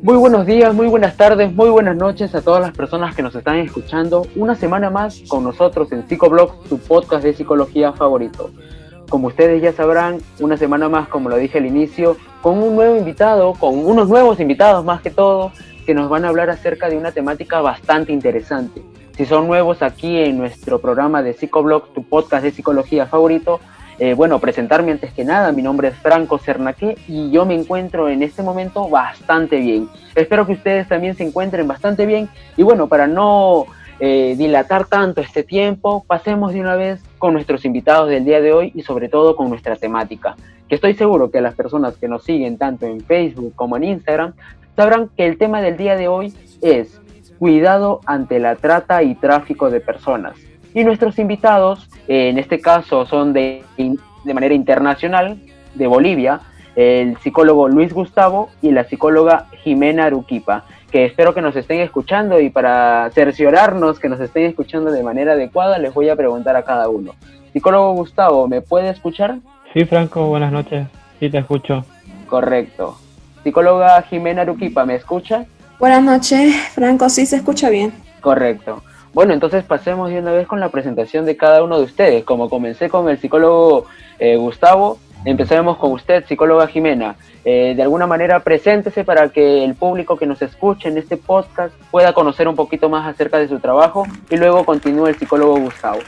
Muy buenos días, muy buenas tardes, muy buenas noches a todas las personas que nos están escuchando. Una semana más con nosotros en Psicoblog, tu podcast de psicología favorito. Como ustedes ya sabrán, una semana más, como lo dije al inicio, con un nuevo invitado, con unos nuevos invitados más que todo, que nos van a hablar acerca de una temática bastante interesante. Si son nuevos aquí en nuestro programa de Psicoblog, tu podcast de psicología favorito, presentarme antes que nada, mi nombre es Franco Cernaque y yo me encuentro en este momento bastante bien. Espero que ustedes también se encuentren bastante bien y bueno, para no dilatar tanto este tiempo, pasemos de una vez con nuestros invitados del día de hoy y sobre todo con nuestra temática, que estoy seguro que las personas que nos siguen tanto en Facebook como en Instagram sabrán que el tema del día de hoy es cuidado ante la trata y tráfico de personas. Y nuestros invitados, en este caso, son de manera internacional, de Bolivia, el psicólogo Luis Gustavo y la psicóloga Jimena Aruquipa, que espero que nos estén escuchando, y para cerciorarnos que nos estén escuchando de manera adecuada, les voy a preguntar a cada uno. Psicólogo Gustavo, ¿me puede escuchar? Sí, Franco, buenas noches. Sí, te escucho. Correcto. Psicóloga Jimena Aruquipa, ¿me escucha? Buenas noches, Franco, sí se escucha bien. Correcto. Bueno, entonces pasemos de una vez con la presentación de cada uno de ustedes. Como comencé con el psicólogo Gustavo, empezaremos con usted, psicóloga Jimena. De alguna manera, preséntese para que el público que nos escuche en este podcast pueda conocer un poquito más acerca de su trabajo y luego continúe el psicólogo Gustavo.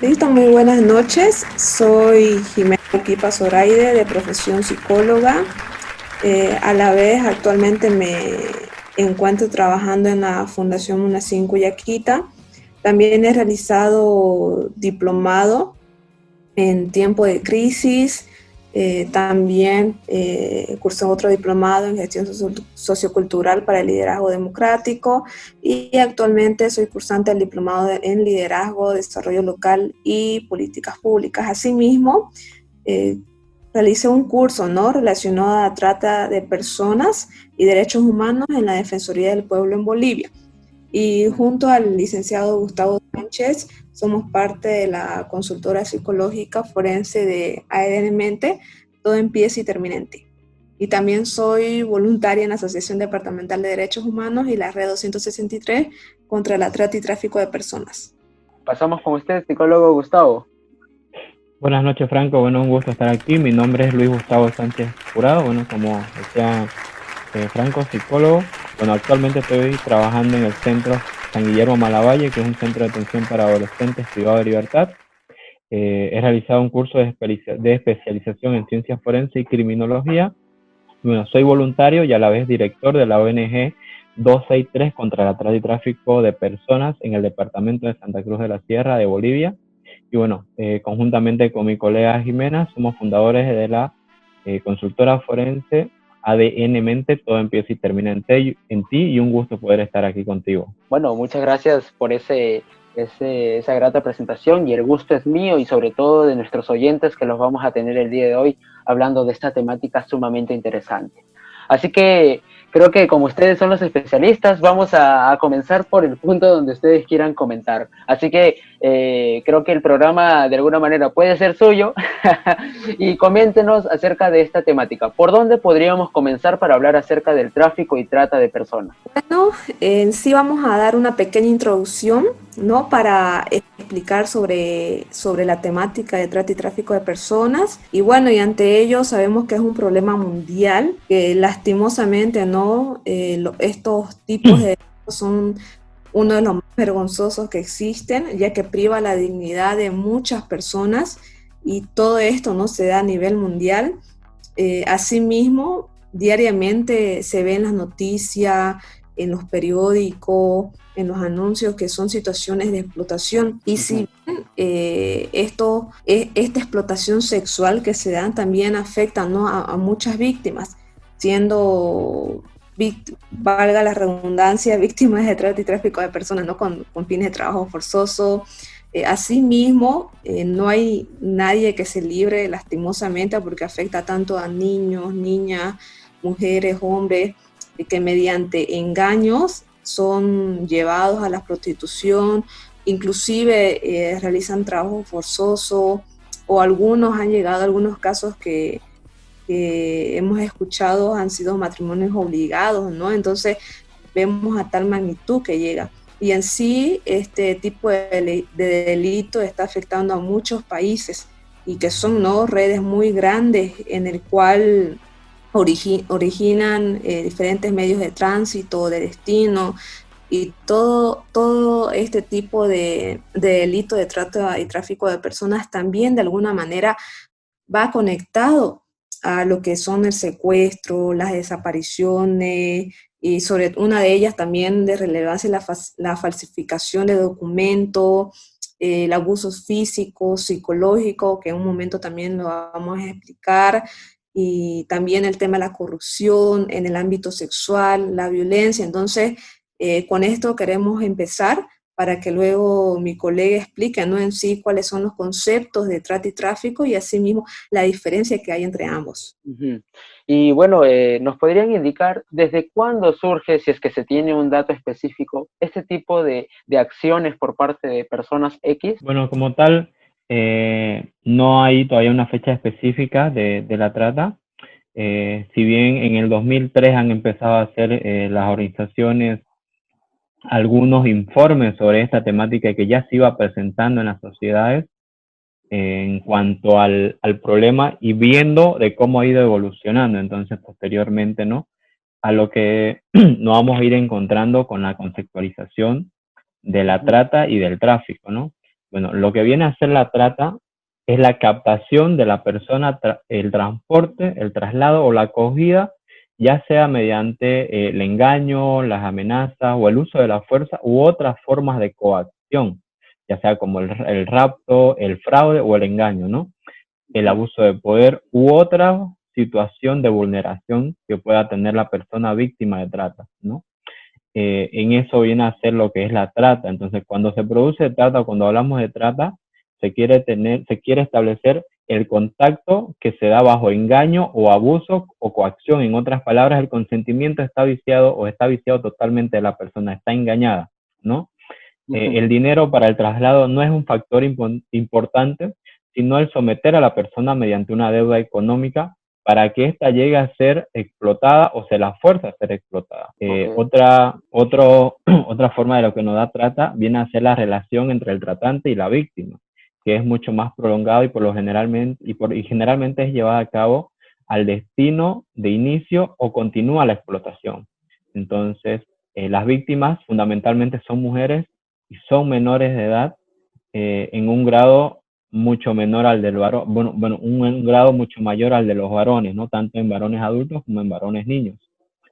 Listo, muy buenas noches. Soy Jimena Aruquipa Zoraide, de profesión psicóloga. A la vez, actualmente me encuentro trabajando en la Fundación Munacín Cuyaquita. También he realizado diplomado en tiempo de crisis. También cursé otro diplomado en gestión sociocultural para el liderazgo democrático y actualmente soy cursante del diplomado en liderazgo, desarrollo local y políticas públicas. Asimismo, realicé un curso, ¿no?, relacionado a la trata de personas y derechos humanos en la Defensoría del Pueblo en Bolivia. Y junto al licenciado Gustavo Sánchez somos parte de la consultora psicológica forense de ADN Mente, todo empieza y termina en ti. Y también soy voluntaria en la Asociación Departamental de Derechos Humanos y la Red 263 contra la trata y tráfico de personas. Pasamos con usted, psicólogo Gustavo. Buenas noches, Franco. Bueno, un gusto estar aquí. Mi nombre es Luis Gustavo Sánchez Jurado. Bueno, como decía Franco, psicólogo. Bueno, actualmente estoy trabajando en el Centro San Guillermo Malavalle, que es un centro de atención para adolescentes privado de libertad. He realizado un curso de especialización en ciencias forenses y criminología. Bueno, soy voluntario y a la vez director de la ONG 263 contra la trata y tráfico de personas en el departamento de Santa Cruz de la Sierra de Bolivia. Y bueno, conjuntamente con mi colega Jimena, somos fundadores de la consultora forense ADN Mente, todo empieza y termina en ti, y un gusto poder estar aquí contigo. Bueno, muchas gracias por esa grata presentación, y el gusto es mío y sobre todo de nuestros oyentes, que los vamos a tener el día de hoy hablando de esta temática sumamente interesante. Así que creo que como ustedes son los especialistas, vamos a comenzar por el punto donde ustedes quieran comentar. Así que creo que el programa de alguna manera puede ser suyo y coméntenos acerca de esta temática. ¿Por dónde podríamos comenzar para hablar acerca del tráfico y trata de personas? Bueno, en sí vamos a dar una pequeña introducción, ¿no?, para explicar sobre la temática de trata y tráfico de personas. Y bueno, y ante ello sabemos que es un problema mundial, que lastimosamente, ¿no?, estos tipos de delitos son uno de los más vergonzosos que existen, ya que priva la dignidad de muchas personas, y todo esto no se da a nivel mundial. Asimismo, diariamente se ve en las noticias, en los periódicos, en los anuncios, que son situaciones de explotación. Y si bien esta explotación sexual que se da también afecta, ¿no?, a muchas víctimas, siendo, valga la redundancia, víctimas de trata y tráfico de personas, ¿no?, con fines de trabajo forzoso. Asimismo, no hay nadie que se libre lastimosamente, porque afecta tanto a niños, niñas, mujeres, hombres, que mediante engaños son llevados a la prostitución, inclusive realizan trabajo forzoso, o algunos han llegado a algunos casos que que hemos escuchado han sido matrimonios obligados, ¿no? Entonces vemos a tal magnitud que llega. Y en sí, este tipo de delito está afectando a muchos países y que son, ¿no?, redes muy grandes en el cual originan diferentes medios de tránsito, de destino, y todo este tipo de delito de trata y tráfico de personas también de alguna manera va conectado a lo que son el secuestro, las desapariciones, y sobre una de ellas también de relevancia la falsificación de documentos, el abuso físico, psicológico, que en un momento también lo vamos a explicar, y también el tema de la corrupción en el ámbito sexual, la violencia. Entonces, con esto queremos empezar para que luego mi colega explique, ¿no?, en sí cuáles son los conceptos de trata y tráfico y asimismo la diferencia que hay entre ambos. Ujú. Y bueno, ¿nos podrían indicar desde cuándo surge, si es que se tiene un dato específico, este tipo de acciones por parte de personas X? Bueno, como tal, no hay todavía una fecha específica de la trata. Si bien en el 2003 han empezado a hacer las organizaciones algunos informes sobre esta temática que ya se iba presentando en las sociedades en cuanto al problema y viendo de cómo ha ido evolucionando. Entonces, posteriormente, ¿no?, a lo que nos vamos a ir encontrando con la conceptualización de la trata y del tráfico, ¿no? Bueno, lo que viene a ser la trata es la captación de la persona, el transporte, el traslado o la acogida, ya sea mediante el engaño, las amenazas o el uso de la fuerza u otras formas de coacción, ya sea como el rapto, el fraude o el engaño, ¿no? El abuso de poder u otra situación de vulneración que pueda tener la persona víctima de trata, ¿no? En eso viene a ser lo que es la trata. Entonces, cuando se produce trata, cuando hablamos de trata, se quiere establecer el contacto que se da bajo engaño o abuso o coacción. En otras palabras, el consentimiento está viciado o está viciado totalmente de la persona, está engañada, ¿no? El dinero para el traslado no es un factor importante, sino el someter a la persona mediante una deuda económica para que ésta llegue a ser explotada o se la fuerza a ser explotada. Okay. Otra forma de lo que nos da trata viene a ser la relación entre el tratante y la víctima, que es mucho más prolongado y generalmente es llevada a cabo al destino de inicio o continúa la explotación. Entonces, las víctimas fundamentalmente son mujeres y son menores de edad en un grado mucho menor al del varón, un grado mucho mayor al de los varones, ¿no? Tanto en varones adultos como en varones niños,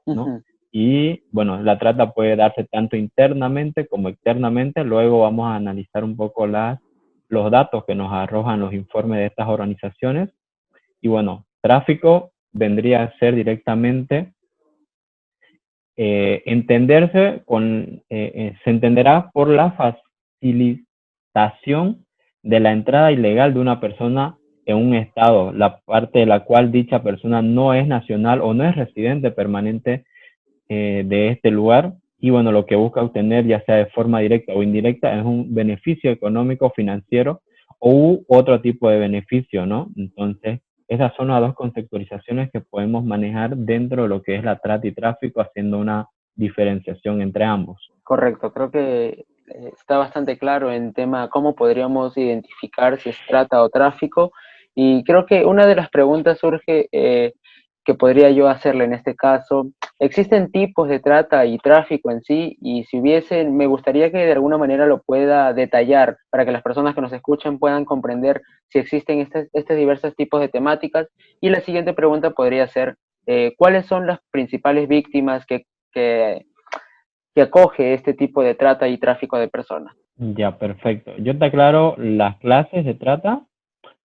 ¿no? Y bueno, la trata puede darse tanto internamente como externamente. Luego vamos a analizar un poco los datos que nos arrojan los informes de estas organizaciones. Y bueno, tráfico vendría a ser directamente se entenderá por la facilitación de la entrada ilegal de una persona en un estado, la parte de la cual dicha persona no es nacional o no es residente permanente de este lugar, y bueno, lo que busca obtener, ya sea de forma directa o indirecta, es un beneficio económico, financiero u otro tipo de beneficio, ¿no? Entonces, esas son las dos conceptualizaciones que podemos manejar dentro de lo que es la trata y tráfico, haciendo una diferenciación entre ambos. Correcto, creo que está bastante claro en tema cómo podríamos identificar si es trata o tráfico, y creo que una de las preguntas surge que podría yo hacerle en este caso. ¿Existen tipos de trata y tráfico en sí? Y si hubiesen, me gustaría que de alguna manera lo pueda detallar para que las personas que nos escuchan puedan comprender si existen estos diversos tipos de temáticas. Y la siguiente pregunta podría ser, ¿cuáles son las principales víctimas que acoge este tipo de trata y tráfico de personas? Ya, perfecto. Yo te aclaro las clases de trata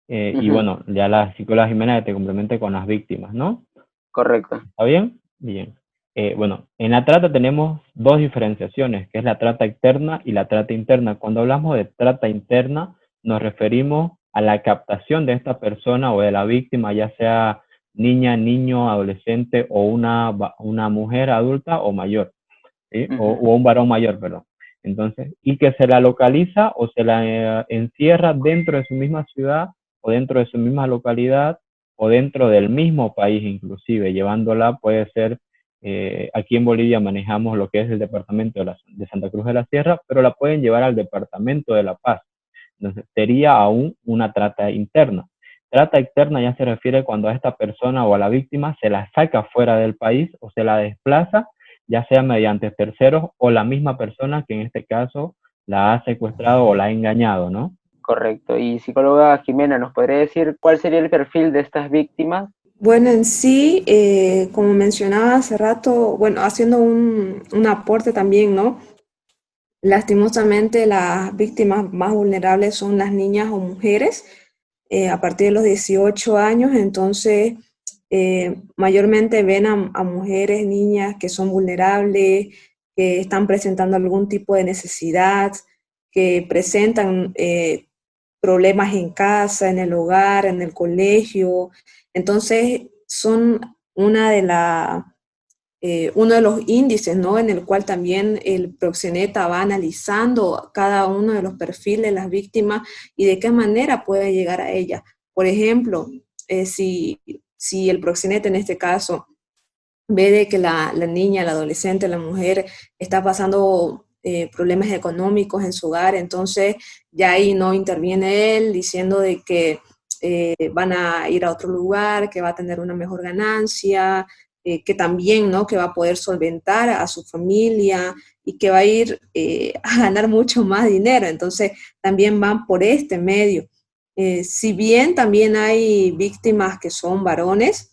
y bueno, ya la psicóloga Jimena que te complemente con las víctimas, ¿no? Correcto. ¿Está bien? Bien. Bueno, en la trata tenemos dos diferenciaciones, que es la trata externa y la trata interna. Cuando hablamos de trata interna, nos referimos a la captación de esta persona o de la víctima, ya sea niña, niño, adolescente o una mujer adulta o mayor, ¿sí? O un varón mayor, perdón. Entonces, y que se la localiza o se la encierra dentro de su misma ciudad o dentro de su misma localidad o dentro del mismo país inclusive, llevándola puede ser, aquí en Bolivia manejamos lo que es el departamento de Santa Cruz de la Sierra, pero la pueden llevar al departamento de La Paz. Entonces sería aún una trata interna. Trata externa ya se refiere cuando a esta persona o a la víctima se la saca fuera del país o se la desplaza, ya sea mediante terceros o la misma persona que en este caso la ha secuestrado o la ha engañado, ¿no? Correcto. Y psicóloga Jimena, ¿nos podría decir cuál sería el perfil de estas víctimas? Bueno, en sí, como mencionaba hace rato, bueno, haciendo un aporte también, ¿no? Lastimosamente, las víctimas más vulnerables son las niñas o mujeres a partir de los 18 años, entonces mayormente ven a mujeres, niñas que son vulnerables, que están presentando algún tipo de necesidad, que presentan problemas en casa, en el hogar, en el colegio. Entonces, son una de las uno de los índices, ¿no? En el cual también el proxeneta va analizando cada uno de los perfiles de las víctimas y de qué manera puede llegar a ellas. Por ejemplo, si el proxeneta en este caso ve de que la niña, la adolescente, la mujer está pasando problemas económicos en su hogar, entonces ya ahí no interviene él diciendo de que van a ir a otro lugar, que va a tener una mejor ganancia, que también, ¿no? Que va a poder solventar a su familia y que va a ir a ganar mucho más dinero. Entonces también van por este medio. Si bien también hay víctimas que son varones,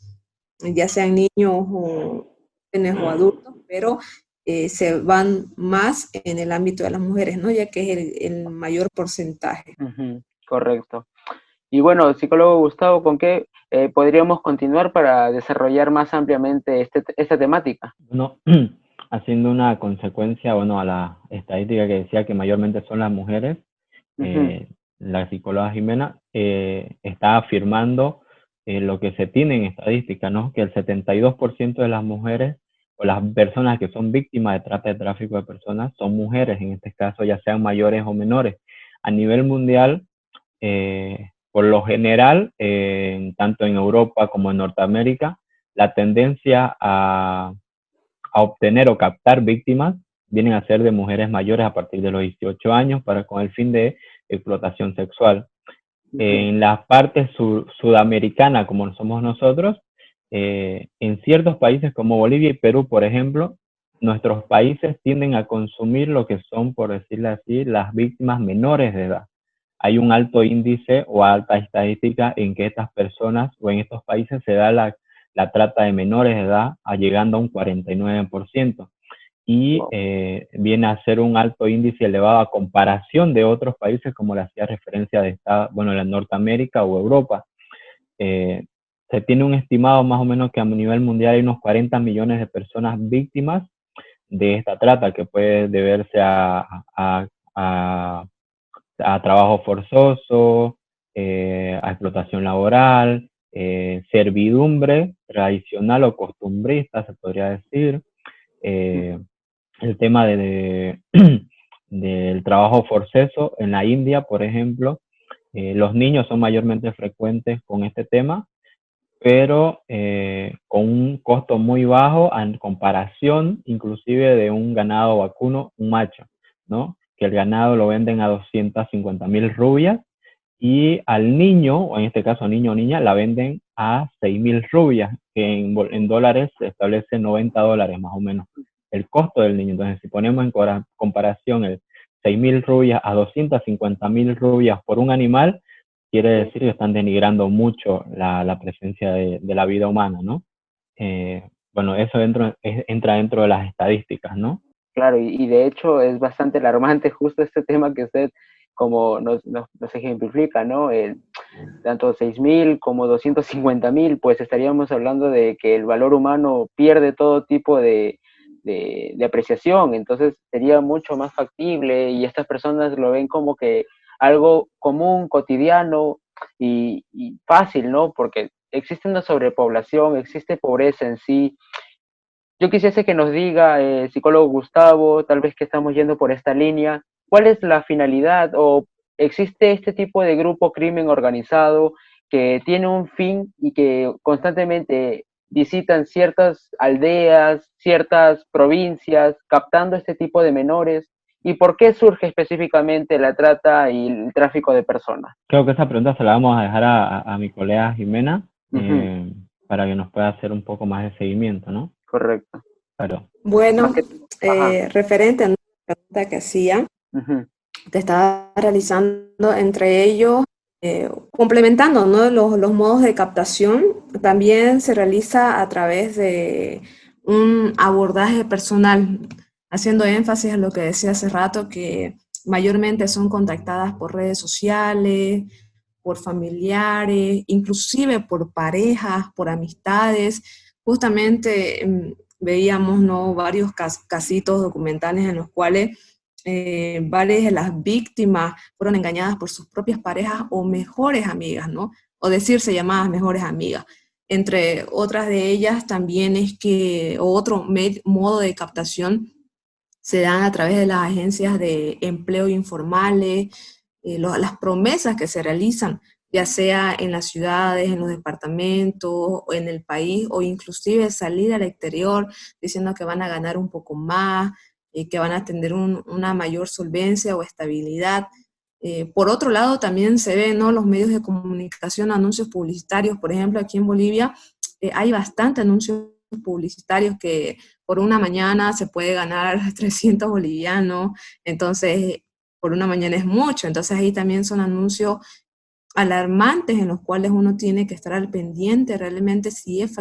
ya sean niños o jóvenes o adultos, pero se van más en el ámbito de las mujeres, ¿no? Ya que es el mayor porcentaje. Ujú, correcto. Y bueno, psicólogo Gustavo, ¿con qué podríamos continuar para desarrollar más ampliamente esta temática? Bueno, haciendo una consecuencia, bueno, a la estadística que decía que mayormente son las mujeres, Ujú, la psicóloga Jimena está afirmando lo que se tiene en estadística, ¿no? Que el 72% de las mujeres o las personas que son víctimas de trata de tráfico de personas son mujeres, en este caso ya sean mayores o menores. A nivel mundial, por lo general, tanto en Europa como en Norteamérica, la tendencia a obtener o captar víctimas vienen a ser de mujeres mayores a partir de los 18 años para con el fin de explotación sexual. ujú. En la parte sudamericana, como somos nosotros, en ciertos países como Bolivia y Perú, por ejemplo, nuestros países tienden a consumir lo que son, por decirlo así, las víctimas menores de edad. Hay un alto índice o alta estadística en que estas personas o en estos países se da la trata de menores de edad, llegando a un 49%. Y Wow. viene a ser un alto índice elevado a comparación de otros países como le hacía referencia de bueno, en Norteamérica o Europa. Eh, Se tiene un estimado más o menos que a nivel mundial hay unos 40 millones de personas víctimas de esta trata, que puede deberse a, a trabajo forzoso, a explotación laboral, servidumbre tradicional o costumbrista, se podría decir, eh, el tema del trabajo forzoso en la India, por ejemplo, los niños son mayormente frecuentes con este tema, pero con un costo muy bajo en comparación inclusive de un ganado vacuno, un macho, ¿no? Que el ganado lo venden a 250.000 rubias y al niño, o en este caso niño o niña, la venden a 6.000 rubias, que en dólares se establece $90 más o menos el costo del niño. Entonces, si ponemos en comparación el 6.000 rubias a 250.000 rubias por un animal, quiere Sí. decir que están denigrando mucho la presencia de la vida humana, ¿no? Bueno, eso entra dentro de las estadísticas, ¿no? Claro, y de hecho es bastante alarmante justo este tema que usted como nos ejemplifica, ¿no? Tanto 6.000 como 250.000, pues estaríamos hablando de que el valor humano pierde todo tipo de apreciación, entonces sería mucho más factible y estas personas lo ven como que algo común, cotidiano y fácil, ¿no? Porque existe una sobrepoblación, existe pobreza en sí. Yo quisiese que nos diga, psicólogo Gustavo, tal vez que estamos yendo por esta línea, ¿cuál es la finalidad o existe este tipo de grupo crimen organizado que tiene un fin y que constantemente visitan ciertas aldeas, ciertas provincias, captando este tipo de menores. ¿Y por qué surge específicamente la trata y el tráfico de personas? Creo que esa pregunta se la vamos a dejar a mi colega Jimena, Ujú, para que nos pueda hacer un poco más de seguimiento, ¿no? correcto. Claro. Más Bueno, que, ajá, referente a la pregunta que hacía, ujú, te estaba realizando entre ellos, complementando, ¿no? Los modos de captación, también se realiza a través de un abordaje personal, haciendo énfasis a lo que decía hace rato, que mayormente son contactadas por redes sociales, por familiares, inclusive por parejas, por amistades. Justamente veíamos, ¿no?, varios casitos documentales en los cuales varias de las víctimas fueron engañadas por sus propias parejas o mejores amigas, ¿no? O decirse llamadas mejores amigas. Entre otras de ellas también es que otro modo de captación se dan a través de las agencias de empleo informales, las promesas que se realizan, ya sea en las ciudades, en los departamentos, o en el país, o inclusive salir al exterior diciendo que van a ganar un poco más, que van a tener una mayor solvencia o estabilidad. Por otro lado, también se ven, ¿no?, los medios de comunicación, anuncios publicitarios. Por ejemplo, aquí en Bolivia hay bastante anuncios publicitarios que por una mañana se puede ganar 300 bolivianos, entonces por una mañana es mucho, entonces ahí también son anuncios alarmantes en los cuales uno tiene que estar al pendiente realmente si es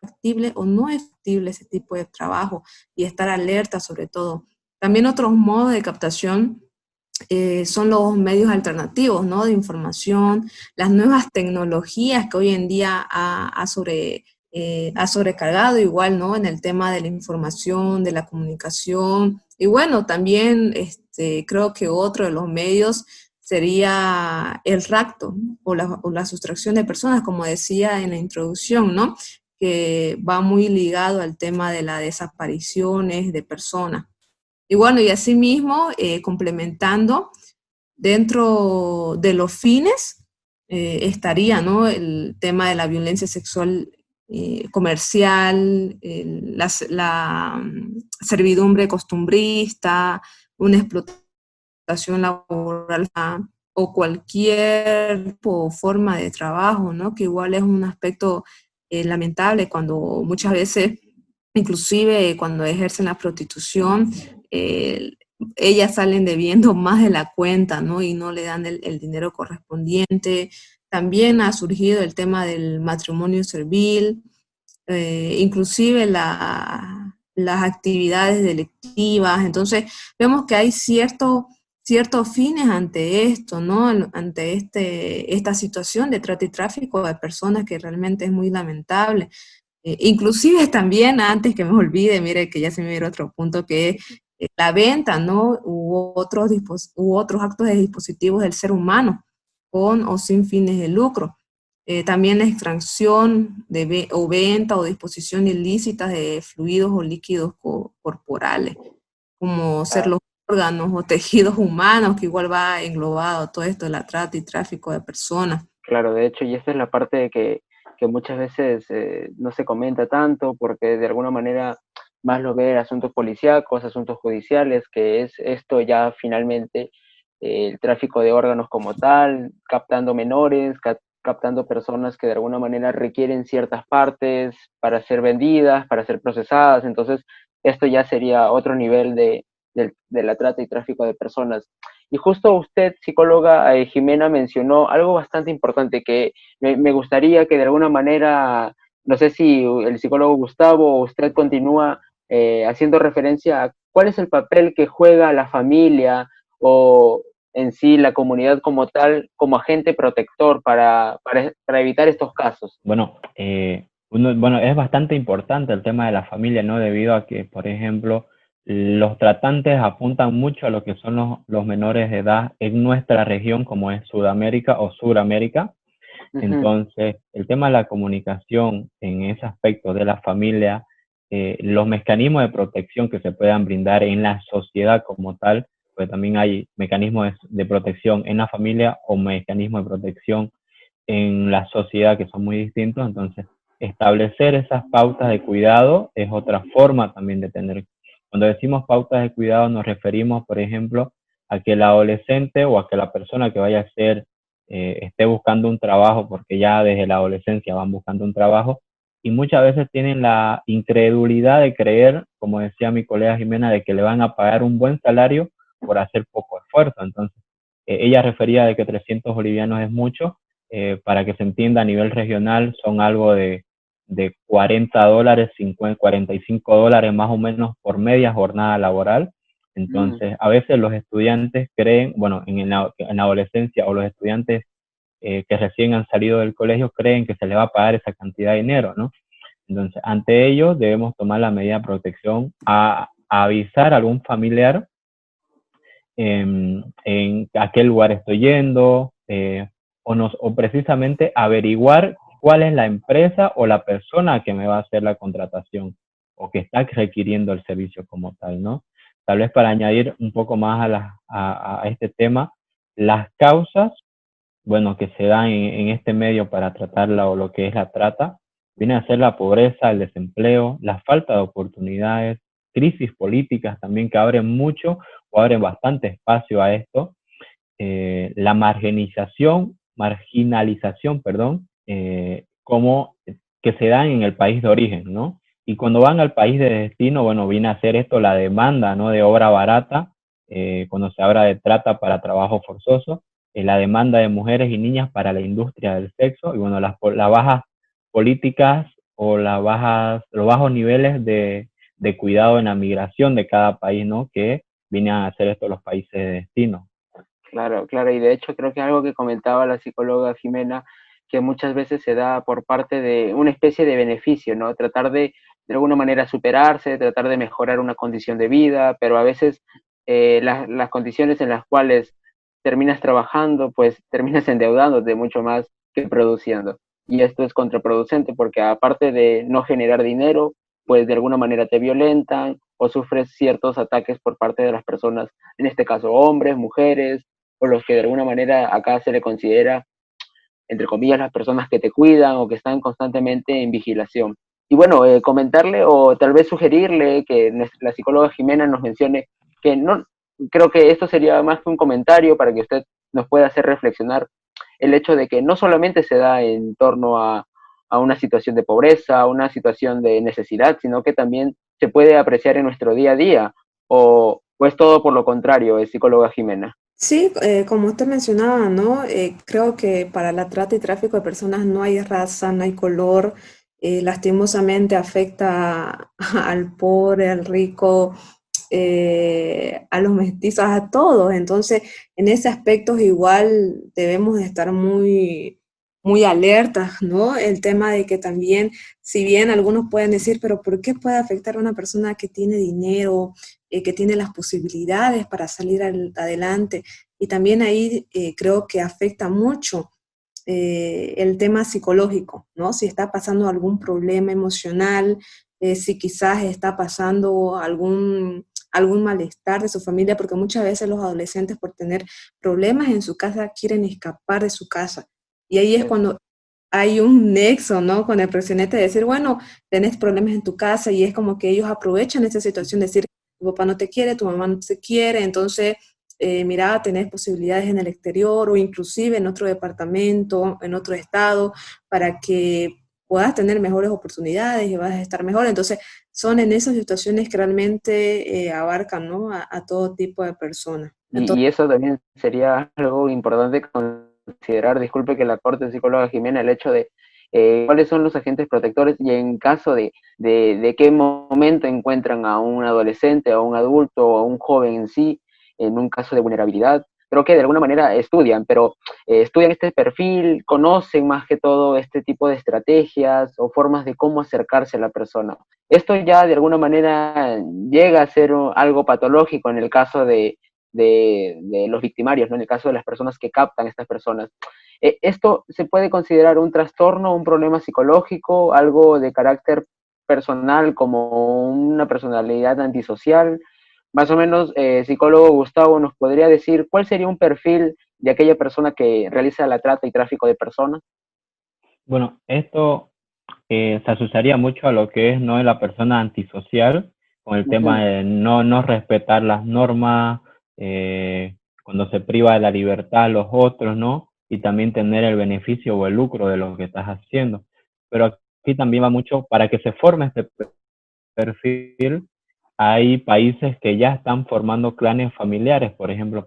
factible o no es factible ese tipo de trabajo y estar alerta sobre todo. También otros modos de captación son los medios alternativos, ¿no?, de información, las nuevas tecnologías que hoy en día ha sobrecargado igual, ¿no?, en el tema de la información, de la comunicación. Y bueno, también creo que otro de los medios sería el rapto o la sustracción de personas, como decía en la introducción, ¿no?, que va muy ligado al tema de las desapariciones de personas. Y bueno, y asimismo, complementando, dentro de los fines estaría, ¿no?, el tema de la violencia sexual comercial, servidumbre costumbrista, una explotación laboral o cualquier forma de trabajo, ¿no?, que igual es un aspecto lamentable cuando muchas veces, inclusive cuando ejercen la prostitución, eh, ellas salen debiendo más de la cuenta, ¿no?, y no le dan el dinero correspondiente. También ha surgido el tema del matrimonio servil, inclusive las actividades delictivas. Entonces, vemos que hay ciertos fines ante esto, ¿no?, ante esta situación de trata y tráfico de personas que realmente es muy lamentable. Inclusive también, antes que me olvide, mire que ya se me viene otro punto, que es la venta, ¿no?, u otros actos de dispositivos del ser humano, con o sin fines de lucro. También la extracción o venta o disposición ilícita de fluidos o líquidos corporales, como ser claro, los órganos o tejidos humanos, que igual va englobado todo esto de la trata y tráfico de personas. claro, de hecho, y esta es la parte que muchas veces no se comenta tanto porque de alguna manera más lo ve asuntos policíacos, asuntos judiciales, que es esto ya finalmente el tráfico de órganos como tal, captando menores, captando personas que de alguna manera requieren ciertas partes para ser vendidas, para ser procesadas. Entonces, esto ya sería otro nivel de la trata y tráfico de personas. Y justo usted, psicóloga Jimena, mencionó algo bastante importante que me gustaría que de alguna manera, no sé si el psicólogo Gustavo o usted continúa haciendo referencia a cuál es el papel que juega la familia o en sí la comunidad como tal, como agente protector para evitar estos casos. Bueno, bueno, es bastante importante el tema de la familia, ¿no? Debido a que, por ejemplo, los tratantes apuntan mucho a lo que son los menores de edad en nuestra región, como es Sudamérica o Suramérica. Ujú, Entonces, el tema de la comunicación en ese aspecto de la familia, los mecanismos de protección que se puedan brindar en la sociedad como tal, pues también hay mecanismos de protección en la familia o mecanismos de protección en la sociedad que son muy distintos, entonces establecer esas pautas de cuidado es otra forma también de tener. Cuando decimos pautas de cuidado nos referimos, por ejemplo, a que el adolescente o a que la persona que vaya a ser esté buscando un trabajo, porque ya desde la adolescencia van buscando un trabajo, y muchas veces tienen la incredulidad de creer, como decía mi colega Jimena, de que le van a pagar un buen salario por hacer poco esfuerzo. Entonces, ella refería de que 300 bolivianos es mucho, para que se entienda a nivel regional son algo de $40, 50, $45 más o menos por media jornada laboral. Entonces, a veces los estudiantes creen, bueno, en la adolescencia o los estudiantes que recién han salido del colegio creen que se les va a pagar esa cantidad de dinero, ¿no? Entonces, ante ello debemos tomar la medida de protección a avisar a algún familiar en a qué lugar estoy yendo, o precisamente averiguar cuál es la empresa o la persona que me va a hacer la contratación o que está requiriendo el servicio como tal, ¿no? Tal vez para añadir un poco más a este tema, las causas, bueno, que se dan en este medio para tratarla o lo que es la trata, viene a ser la pobreza, el desempleo, la falta de oportunidades, crisis políticas también que abren mucho o abren bastante espacio a esto, la marginalización, perdón, como que se dan en el país de origen, ¿no? Y cuando van al país de destino, bueno, viene a ser esto la demanda, ¿no? De obra barata, cuando se habla de trata para trabajo forzoso, la demanda de mujeres y niñas para la industria del sexo, y bueno, las bajas políticas o los bajos niveles de cuidado en la migración de cada país, ¿no? Que vienen a hacer esto los países de destino. Claro, claro, y de hecho creo que algo que comentaba la psicóloga Jimena, que muchas veces se da por parte de una especie de beneficio, ¿no? Tratar de alguna manera superarse, tratar de mejorar una condición de vida, pero a veces las condiciones en las cuales terminas trabajando, pues terminas endeudándote mucho más que produciendo. Y esto es contraproducente porque aparte de no generar dinero, pues de alguna manera te violentan o sufres ciertos ataques por parte de las personas, en este caso hombres, mujeres, o los que de alguna manera acá se le considera, entre comillas, las personas que te cuidan o que están constantemente en vigilación. Y bueno, comentarle o tal vez sugerirle que la psicóloga Jimena nos mencione que no, creo que esto sería más que un comentario para que usted nos pueda hacer reflexionar el hecho de que no solamente se da en torno a una situación de pobreza, a una situación de necesidad, sino que también se puede apreciar en nuestro día a día, o es todo por lo contrario, psicóloga Jimena. Sí, como usted mencionaba, ¿no? Creo que para la trata y tráfico de personas no hay raza, no hay color. Lastimosamente afecta al pobre, al rico, a los mestizos, a todos. Entonces, en ese aspecto igual debemos de estar muy alertas, ¿no? El tema de que también, si bien algunos pueden decir, pero ¿por qué puede afectar a una persona que tiene dinero, que tiene las posibilidades para salir adelante? Y también ahí creo que afecta mucho el tema psicológico, ¿no? Si está pasando algún problema emocional, si quizás está pasando algún malestar de su familia, porque muchas veces los adolescentes por tener problemas en su casa quieren escapar de su casa. Y ahí es cuando hay un nexo, ¿no? Con el proxeneta de decir, bueno, tenés problemas en tu casa y es como que ellos aprovechan esa situación de decir, tu papá no te quiere, tu mamá no te quiere, entonces, mira, tenés posibilidades en el exterior o inclusive en otro departamento, en otro estado, para que puedas tener mejores oportunidades y vas a estar mejor. Entonces, son en esas situaciones que realmente abarcan, ¿no? A todo tipo de personas. Y eso también sería algo importante considerar, disculpe que la corte psicóloga Jimena, el hecho de cuáles son los agentes protectores y en caso de qué momento encuentran a un adolescente, a un adulto o a un joven en sí, en un caso de vulnerabilidad. Creo que de alguna manera estudian, pero estudian este perfil, conocen más que todo este tipo de estrategias o formas de cómo acercarse a la persona. Esto ya de alguna manera llega a ser algo patológico en el caso de los victimarios, ¿no? En el caso de las personas que captan a estas personas. ¿Esto se puede considerar un trastorno, un problema psicológico, algo de carácter personal como una personalidad antisocial? Más o menos, psicólogo Gustavo, ¿nos podría decir cuál sería un perfil de aquella persona que realiza la trata y tráfico de personas? Bueno, esto se asociaría mucho a lo que es, ¿no?, la persona antisocial, con el tema Ujú. de no respetar las normas, cuando se priva de la libertad a los otros, ¿no? Y también tener el beneficio o el lucro de lo que estás haciendo. Pero aquí también va mucho para que se forme este perfil. Hay países que ya están formando clanes familiares, por ejemplo,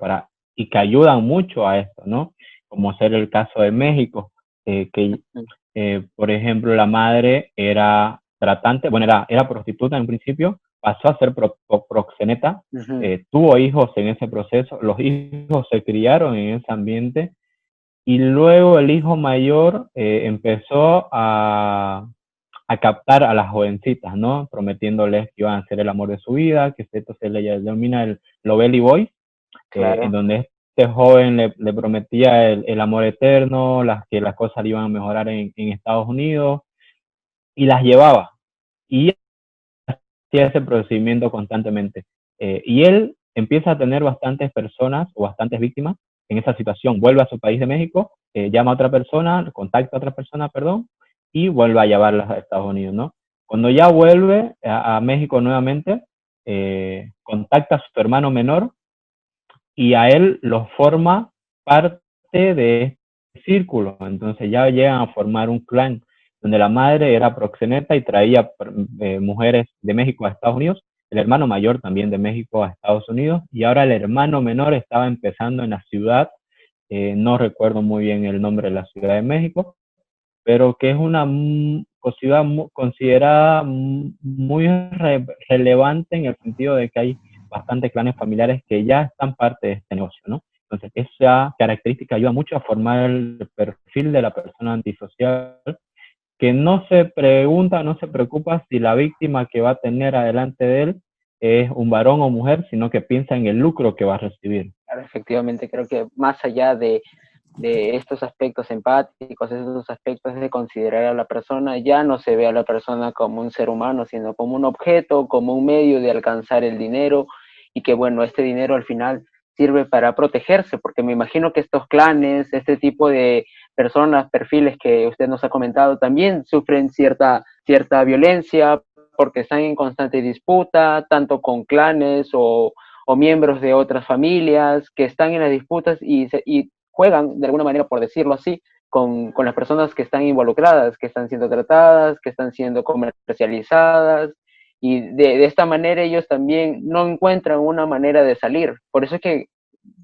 y que ayudan mucho a esto, ¿no? Como ser el caso de México, que por ejemplo, la madre era tratante, bueno, era prostituta en un principio, pasó a ser proxeneta, Ujú. tuvo hijos en ese proceso, los hijos se criaron en ese ambiente, y luego el hijo mayor empezó a captar a las jovencitas, ¿no? Prometiéndoles que iban a ser el amor de su vida, que esto se le denomina el Lovely Boy, en Claro. donde este joven le prometía el amor eterno, que las cosas le iban a mejorar en Estados Unidos, y las llevaba. Y hacía ese procedimiento constantemente. Y él empieza a tener bastantes personas o bastantes víctimas en esa situación. Vuelve a su país de México, llama a otra persona, contacta a otra persona, perdón, y vuelve a llevarlas a Estados Unidos, ¿no? Cuando ya vuelve a México nuevamente, contacta a su hermano menor y a él lo forma parte de este círculo. Entonces ya llegan a formar un clan donde la madre era proxeneta y traía mujeres de México a Estados Unidos, el hermano mayor también de México a Estados Unidos, y ahora el hermano menor estaba empezando en la ciudad, no recuerdo muy bien el nombre de la Ciudad de México, pero que es una ciudad considerada muy relevante en el sentido de que hay bastantes clanes familiares que ya están parte de este negocio, ¿no? Entonces, esa característica ayuda mucho a formar el perfil de la persona antisocial, que no se pregunta, no se preocupa si la víctima que va a tener adelante de él es un varón o mujer, sino que piensa en el lucro que va a recibir. Claro, efectivamente, creo que más allá de estos aspectos empáticos, estos aspectos de considerar a la persona, ya no se ve a la persona como un ser humano, sino como un objeto, como un medio de alcanzar el dinero, y que bueno, este dinero al final sirve para protegerse, porque me imagino que estos clanes, este tipo de personas, perfiles que usted nos ha comentado, también sufren cierta violencia porque están en constante disputa, tanto con clanes o miembros de otras familias que están en las disputas y juegan, de alguna manera, por decirlo así, con las personas que están involucradas, que están siendo tratadas, que están siendo comercializadas, y de esta manera ellos también no encuentran una manera de salir. Por eso es que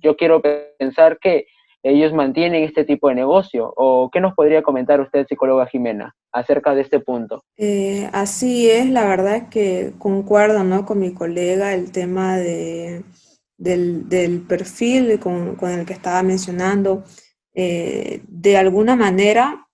yo quiero pensar que ellos mantienen este tipo de negocio. ¿O qué nos podría comentar usted, psicóloga Jimena, acerca de este punto? Así es, la verdad es que concuerdo, ¿no?, con mi colega el tema del perfil con el que estaba mencionando. De alguna manera,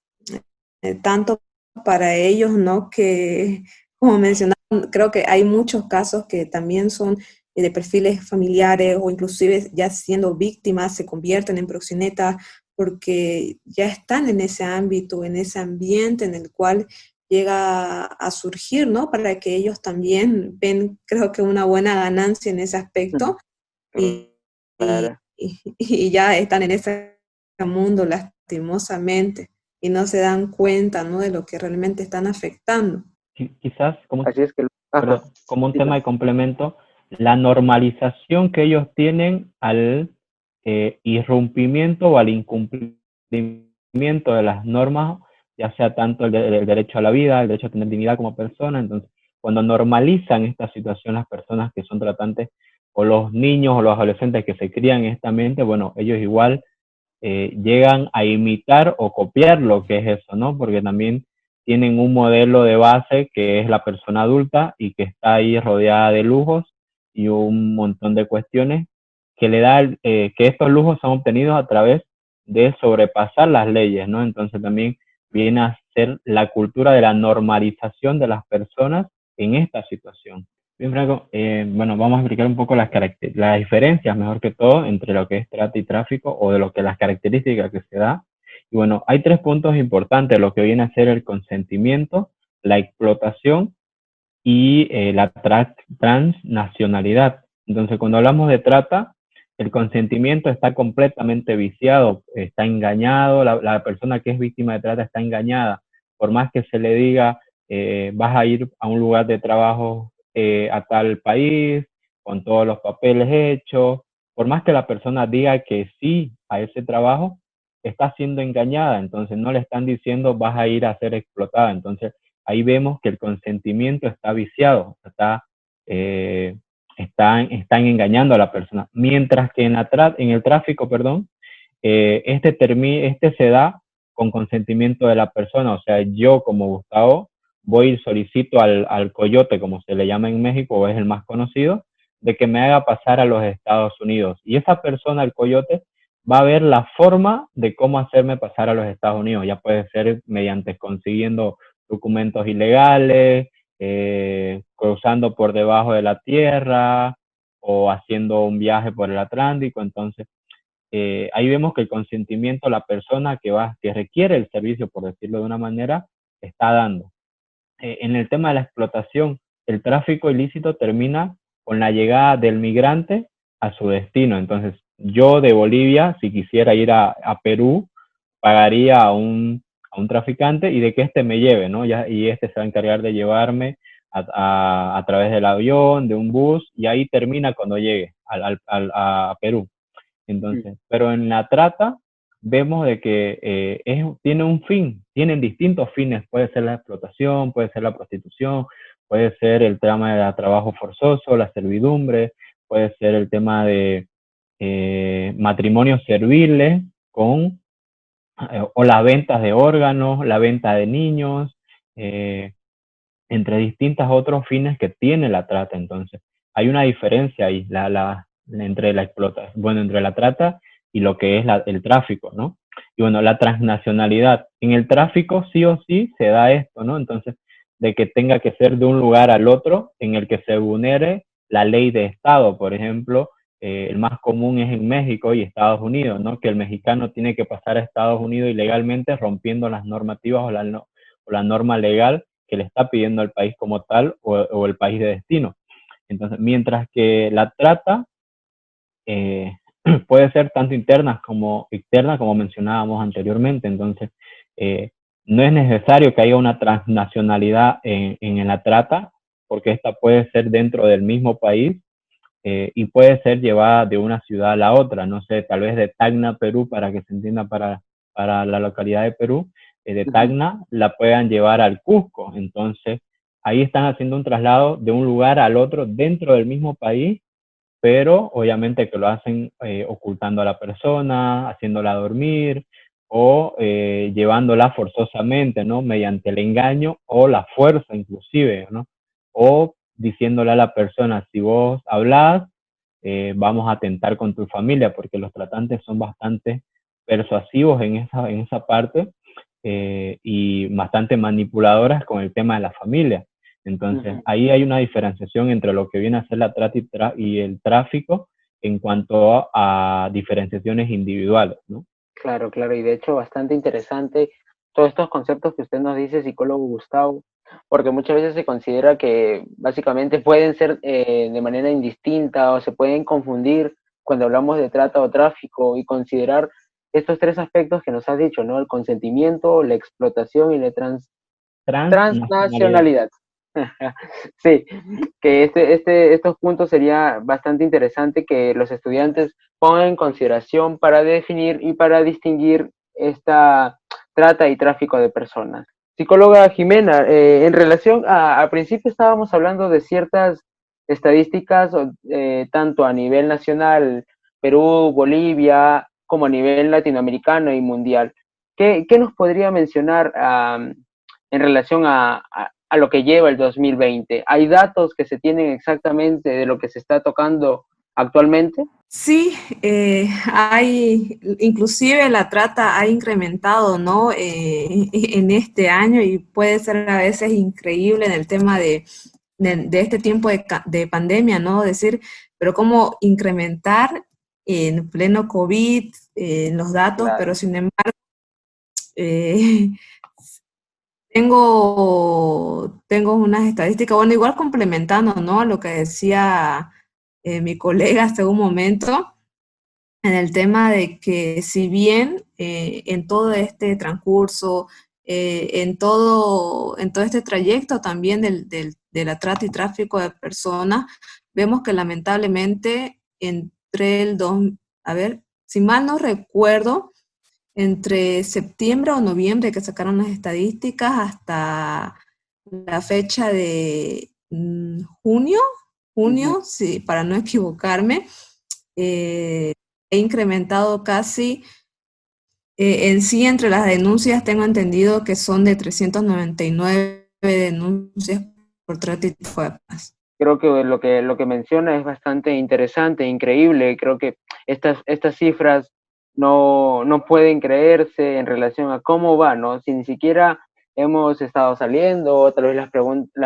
tanto para ellos, ¿no?, que como mencionaron, creo que hay muchos casos que también son de perfiles familiares o inclusive ya siendo víctimas se convierten en proxenetas porque ya están en ese ámbito, en ese ambiente en el cual llega a surgir, ¿no? Para que ellos también ven, creo que una buena ganancia en ese aspecto y, Claro. y ya están en ese mundo lastimosamente y no se dan cuenta, ¿no?, de lo que realmente están afectando. Quizás, Así es que, ajá, como un tema dígame. de complemento, la normalización que ellos tienen al irrumpimiento o al incumplimiento de las normas, ya sea tanto el derecho a la vida, el derecho a tener dignidad como persona. Entonces, cuando normalizan esta situación las personas que son tratantes o los niños o los adolescentes que se crían en esta mente, bueno, ellos igual llegan a imitar o copiar lo que es eso, ¿no? Porque también tienen un modelo de base que es la persona adulta y que está ahí rodeada de lujos y un montón de cuestiones que le da, que estos lujos son obtenidos a través de sobrepasar las leyes, ¿no? Entonces también viene a ser la cultura de la normalización de las personas en esta situación. Bien, Franco, bueno, vamos a explicar un poco las diferencias, mejor que todo, entre lo que es trata y tráfico o de lo que las características que se da. Y bueno, hay tres puntos importantes, lo que viene a ser el consentimiento, la explotación y la transnacionalidad. Entonces, cuando hablamos de trata, el consentimiento está completamente viciado, está engañado, la persona que es víctima de trata está engañada. Por más que se le diga, vas a ir a un lugar de trabajo a tal país, con todos los papeles hechos, por más que la persona diga que sí a ese trabajo, está siendo engañada, entonces no le están diciendo vas a ir a ser explotada. Entonces ahí vemos que el consentimiento está viciado, están engañando a la persona. Mientras que en el tráfico, perdón, este se da con consentimiento de la persona. O sea, yo como Gustavo voy y solicito al coyote, como se le llama en México, o es el más conocido, de que me haga pasar a los Estados Unidos. Y esa persona, el coyote, va a ver la forma de cómo hacerme pasar a los Estados Unidos. Ya puede ser mediante consiguiendo documentos ilegales, cruzando por debajo de la tierra o haciendo un viaje por el Atlántico. Entonces, ahí vemos que el consentimiento, la persona que requiere el servicio, por decirlo de una manera, está dando. En el tema de la explotación, el tráfico ilícito termina con la llegada del migrante a su destino. Entonces, yo de Bolivia, si quisiera ir a Perú, pagaría a un traficante y de que éste me lleve, ¿no? Y este se va a encargar de llevarme a través del avión, de un bus, y ahí termina cuando llegue a Perú. Entonces, pero en la trata vemos de que tiene un fin, tienen distintos fines, puede ser la explotación, puede ser la prostitución, puede ser el tema del trabajo forzoso, la servidumbre, puede ser el tema de matrimonios serviles o las ventas de órganos, la venta de niños, eh, entre distintos otros fines que tiene la trata. Entonces, hay una diferencia ahí, entre entre la trata y lo que es el tráfico, ¿no? Y bueno, la transnacionalidad. En el tráfico sí o sí se da esto, ¿no? Entonces, de que tenga que ser de un lugar al otro en el que se vulnere la ley de Estado. Por ejemplo, el más común es en México y Estados Unidos, ¿no? Que el mexicano tiene que pasar a Estados Unidos ilegalmente rompiendo las normativas o la norma legal que le está pidiendo al país como tal o el país de destino. Entonces, mientras que la trata puede ser tanto interna como externa, como mencionábamos anteriormente. Entonces, no es necesario que haya una transnacionalidad en la trata, porque esta puede ser dentro del mismo país y puede ser llevada de una ciudad a la otra, no sé, tal vez de Tacna, Perú, para que se entienda para la localidad de Perú, de Tacna la puedan llevar al Cusco. Entonces, ahí están haciendo un traslado de un lugar al otro dentro del mismo país, pero obviamente que lo hacen ocultando a la persona, haciéndola dormir o llevándola forzosamente, ¿no? Mediante el engaño o la fuerza inclusive, ¿no? O diciéndole a la persona, si vos hablas, vamos a atentar con tu familia, porque los tratantes son bastante persuasivos en esa parte y bastante manipuladoras con el tema de la familia. Entonces, ahí hay una diferenciación entre lo que viene a ser la trata y el tráfico en cuanto a diferenciaciones individuales, ¿no? Claro, claro, y de hecho bastante interesante todos estos conceptos que usted nos dice, psicólogo Gustavo, porque muchas veces se considera que básicamente pueden ser de manera indistinta o se pueden confundir cuando hablamos de trata o tráfico y considerar estos tres aspectos que nos has dicho, ¿no? El consentimiento, la explotación y la Transnacionalidad. transnacionalidad. Sí, que estos puntos sería bastante interesante que los estudiantes pongan en consideración para definir y para distinguir esta trata y tráfico de personas. Psicóloga Jimena, en relación al principio estábamos hablando de ciertas estadísticas, tanto a nivel nacional, Perú, Bolivia, como a nivel latinoamericano y mundial. ¿Qué nos podría mencionar en relación a lo que lleva el 2020? ¿Hay datos que se tienen exactamente de lo que se está tocando actualmente? Sí, inclusive la trata ha incrementado, ¿no? En este año y puede ser a veces increíble en el tema de este tiempo de pandemia, ¿no? Decir, pero cómo incrementar en pleno COVID los datos, pero Claro. sin embargo, eh, tengo unas estadísticas, bueno, igual complementando, ¿no? Lo que decía mi colega hace un momento, en el tema de que si bien en todo este transcurso, en todo este trayecto también de la trata y tráfico de personas, vemos que lamentablemente a ver, si mal no recuerdo, entre septiembre o noviembre que sacaron las estadísticas hasta la fecha de junio, sí, para no equivocarme, he incrementado casi, en sí entre las denuncias tengo entendido que son de 399 denuncias por trata y tráfico de personas. Creo que lo que menciona es bastante interesante, increíble. Creo que estas cifras no pueden creerse en relación a cómo va, ¿no? Si ni siquiera hemos estado saliendo, tal vez las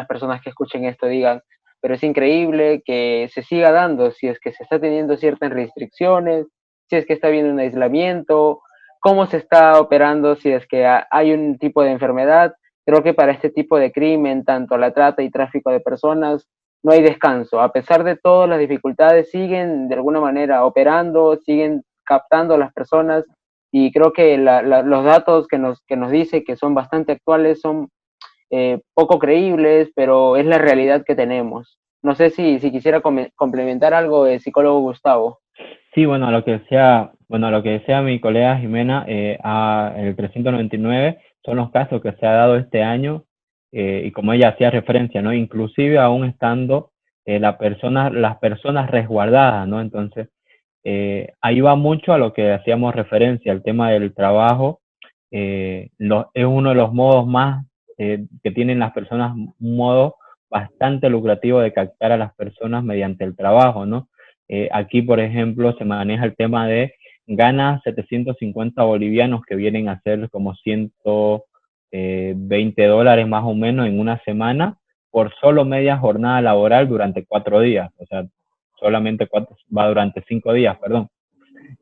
personas que escuchen esto digan, pero es increíble que se siga dando, si es que se está teniendo ciertas restricciones, si es que está habiendo un aislamiento, cómo se está operando, si es que hay un tipo de enfermedad. Creo que para este tipo de crimen, tanto la trata y tráfico de personas, no hay descanso. A pesar de todas las dificultades, siguen de alguna manera operando, siguen captando a las personas, y creo que los datos que nos dice que son bastante actuales son poco creíbles, pero es la realidad que tenemos. No sé si quisiera complementar algo, el psicólogo Gustavo. Sí, bueno, lo que decía mi colega Jimena, el 399 son los casos que se ha dado este año, y como ella hacía referencia, ¿no? Inclusive aún estando las personas resguardadas, ¿no? Entonces, ahí va mucho a lo que hacíamos referencia, el tema del trabajo. Es uno de los modos más que tienen las personas, un modo bastante lucrativo de captar a las personas mediante el trabajo, ¿no? Aquí, por ejemplo, se maneja el tema de gana 750 bolivianos, que vienen a ser como $120 más o menos en una semana, por solo media jornada laboral durante 4 días. O sea, solamente va durante 5 días, perdón.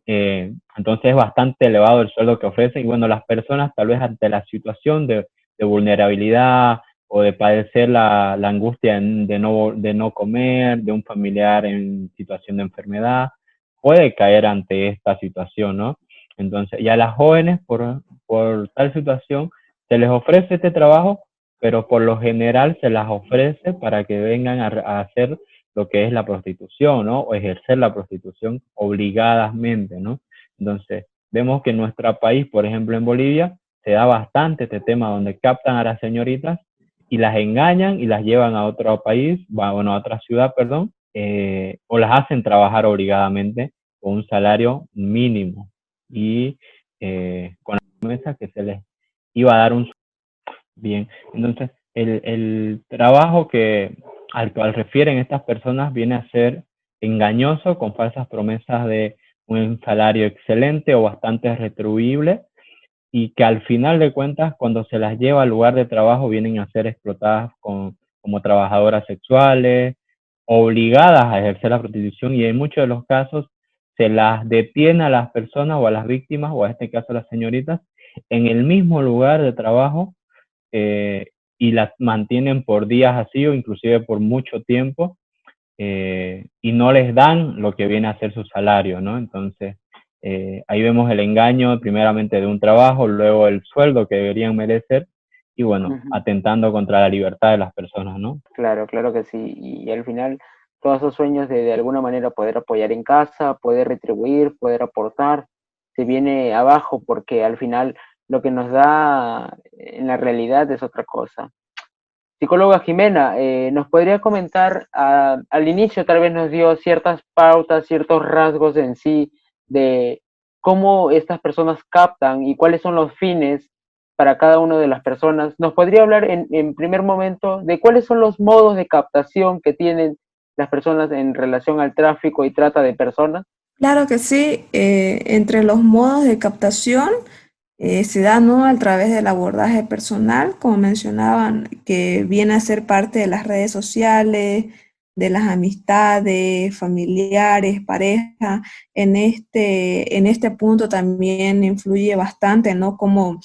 Entonces es bastante elevado el sueldo que ofrecen, y bueno, las personas tal vez ante la situación de vulnerabilidad o de padecer la angustia de no comer, de un familiar en situación de enfermedad, puede caer ante esta situación, ¿no? Entonces, y a las jóvenes por tal situación se les ofrece este trabajo, pero por lo general se las ofrece para que vengan a hacer lo que es la prostitución, ¿no? O ejercer la prostitución obligadamente, ¿no? Entonces, vemos que en nuestro país, por ejemplo en Bolivia, se da bastante este tema donde captan a las señoritas y las engañan y las llevan a otro país, bueno, a otra ciudad, perdón, o las hacen trabajar obligadamente con un salario mínimo y con la promesa que se les iba a dar un bien. Entonces, el trabajo al cual refieren estas personas viene a ser engañoso, con falsas promesas de un salario excelente o bastante retribuible, y que al final de cuentas, cuando se las lleva al lugar de trabajo, vienen a ser explotadas como trabajadoras sexuales, obligadas a ejercer la prostitución, y en muchos de los casos se las detiene a las personas o a las víctimas, o en este caso a las señoritas, en el mismo lugar de trabajo, y las mantienen por días así o inclusive por mucho tiempo, y no les dan lo que viene a ser su salario, ¿no? Entonces, ahí vemos el engaño primeramente de un trabajo, luego el sueldo que deberían merecer, y bueno, Uh-huh. atentando contra la libertad de las personas, ¿no? Claro, claro que sí. Y al final, todos esos sueños de alguna manera poder apoyar en casa, poder retribuir, poder aportar, se viene abajo, porque al final lo que nos da en la realidad es otra cosa. Psicóloga Jimena, ¿nos podría comentar, al inicio tal vez nos dio ciertas pautas, ciertos rasgos en sí de cómo estas personas captan y cuáles son los fines para cada una de las personas? ¿Nos podría hablar en primer momento de cuáles son los modos de captación que tienen las personas en relación al tráfico y trata de personas? Claro que sí, entre los modos de captación se da, ¿no?, a través del abordaje personal, como mencionaban, que viene a ser parte de las redes sociales, de las amistades, familiares, pareja. En este punto también influye bastante, ¿no?, cómo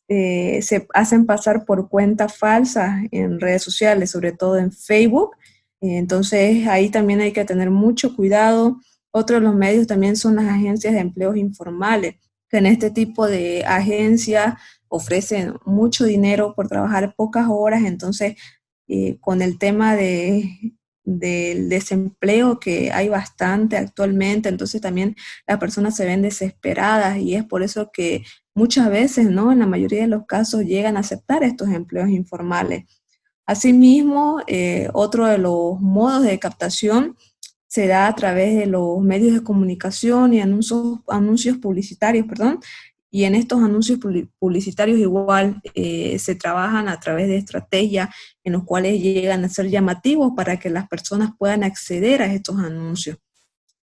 se hacen pasar por cuentas falsas en redes sociales, sobre todo en Facebook. Entonces ahí también hay que tener mucho cuidado Otro de los medios también son las agencias de empleos informales, que en este tipo de agencias ofrecen mucho dinero por trabajar pocas horas. Entonces con el tema del desempleo, que hay bastante actualmente, entonces también las personas se ven desesperadas, y es por eso que muchas veces, ¿no? En la mayoría de los casos llegan a aceptar estos empleos informales. Asimismo, otro de los modos de captación se da a través de los medios de comunicación y anuncios publicitarios, perdón. Y en estos anuncios publicitarios igual se trabajan a través de estrategias en los cuales llegan a ser llamativos para que las personas puedan acceder a estos anuncios.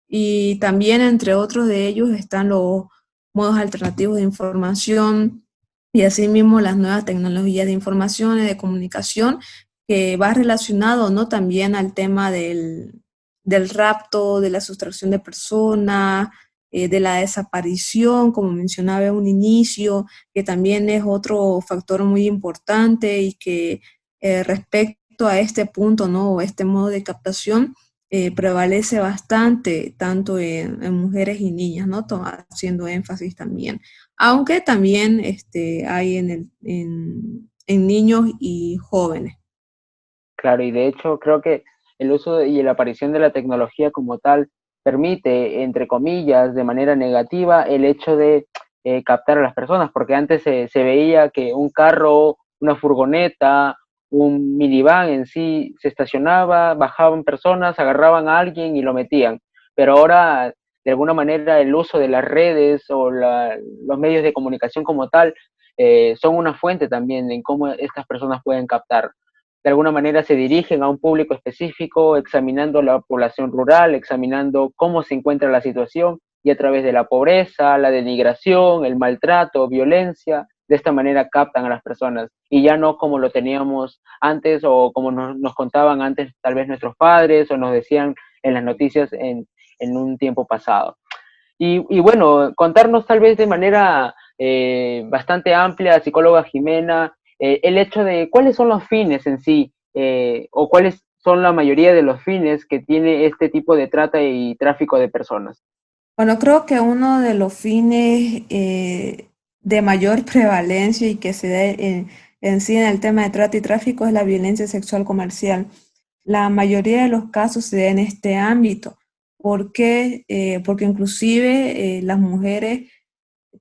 Y también entre otros de ellos están los modos alternativos de información y asimismo las nuevas tecnologías de información y de comunicación, que va relacionado, ¿no? También al tema del rapto, de la sustracción de personas, de la desaparición, como mencionaba en un inicio, que también es otro factor muy importante y que respecto a este punto, ¿no? O este modo de captación, prevalece bastante, tanto en mujeres y niñas, ¿no? Haciendo énfasis también. Aunque también hay en niños y jóvenes. Claro, y de hecho creo que el uso y la aparición de la tecnología como tal permite, entre comillas, de manera negativa, el hecho de captar a las personas, porque antes se veía que un carro, una furgoneta, un minivan en sí se estacionaba, bajaban personas, agarraban a alguien y lo metían, pero ahora de alguna manera el uso de las redes o los medios de comunicación como tal son una fuente también en cómo estas personas pueden captar. De alguna manera se dirigen a un público específico, examinando la población rural, examinando cómo se encuentra la situación, y a través de la pobreza, la denigración, el maltrato, violencia, de esta manera captan a las personas, y ya no como lo teníamos antes o como nos contaban antes tal vez nuestros padres o nos decían en las noticias en un tiempo pasado. Y bueno, contarnos tal vez de manera bastante amplia, psicóloga Jimena, el hecho de cuáles son los fines en sí, o cuáles son la mayoría de los fines que tiene este tipo de trata y tráfico de personas. Bueno, creo que uno de los fines de mayor prevalencia y que se da en sí en el tema de trata y tráfico es la violencia sexual comercial. La mayoría de los casos se da en este ámbito. ¿Por qué? Porque inclusive las mujeres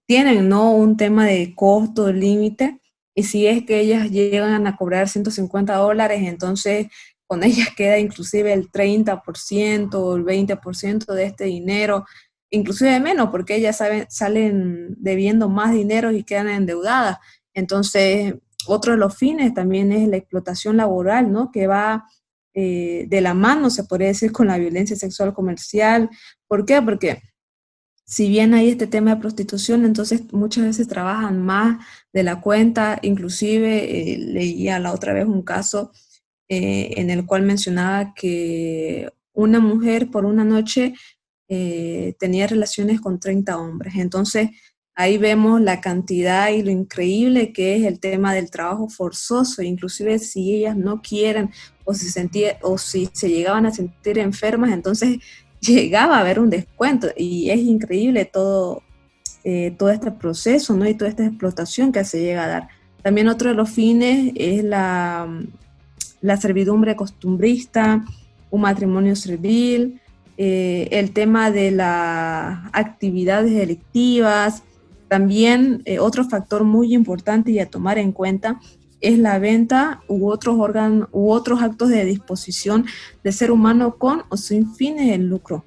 tienen, ¿no? Un tema de costo, límite, y si es que ellas llegan a cobrar $150, entonces con ellas queda inclusive el 30% o el 20% de este dinero, inclusive menos, porque ellas salen debiendo más dinero y quedan endeudadas. Entonces, otro de los fines también es la explotación laboral, ¿no? Que va de la mano, se podría decir, con la violencia sexual comercial. ¿Por qué? Porque si bien hay este tema de prostitución, entonces muchas veces trabajan más de la cuenta. Inclusive leía la otra vez un caso en el cual mencionaba que una mujer por una noche tenía relaciones con 30 hombres. Entonces ahí vemos la cantidad y lo increíble que es el tema del trabajo forzoso. Inclusive si ellas no quieren o si se llegaban a sentir enfermas, entonces llegaba a haber un descuento, y es increíble todo este proceso, ¿no? Y toda esta explotación que se llega a dar. También otro de los fines es la servidumbre costumbrista, un matrimonio servil, el tema de las actividades delictivas. También otro factor muy importante y a tomar en cuenta es la venta u otros actos de disposición de ser humano con o sin fines de lucro.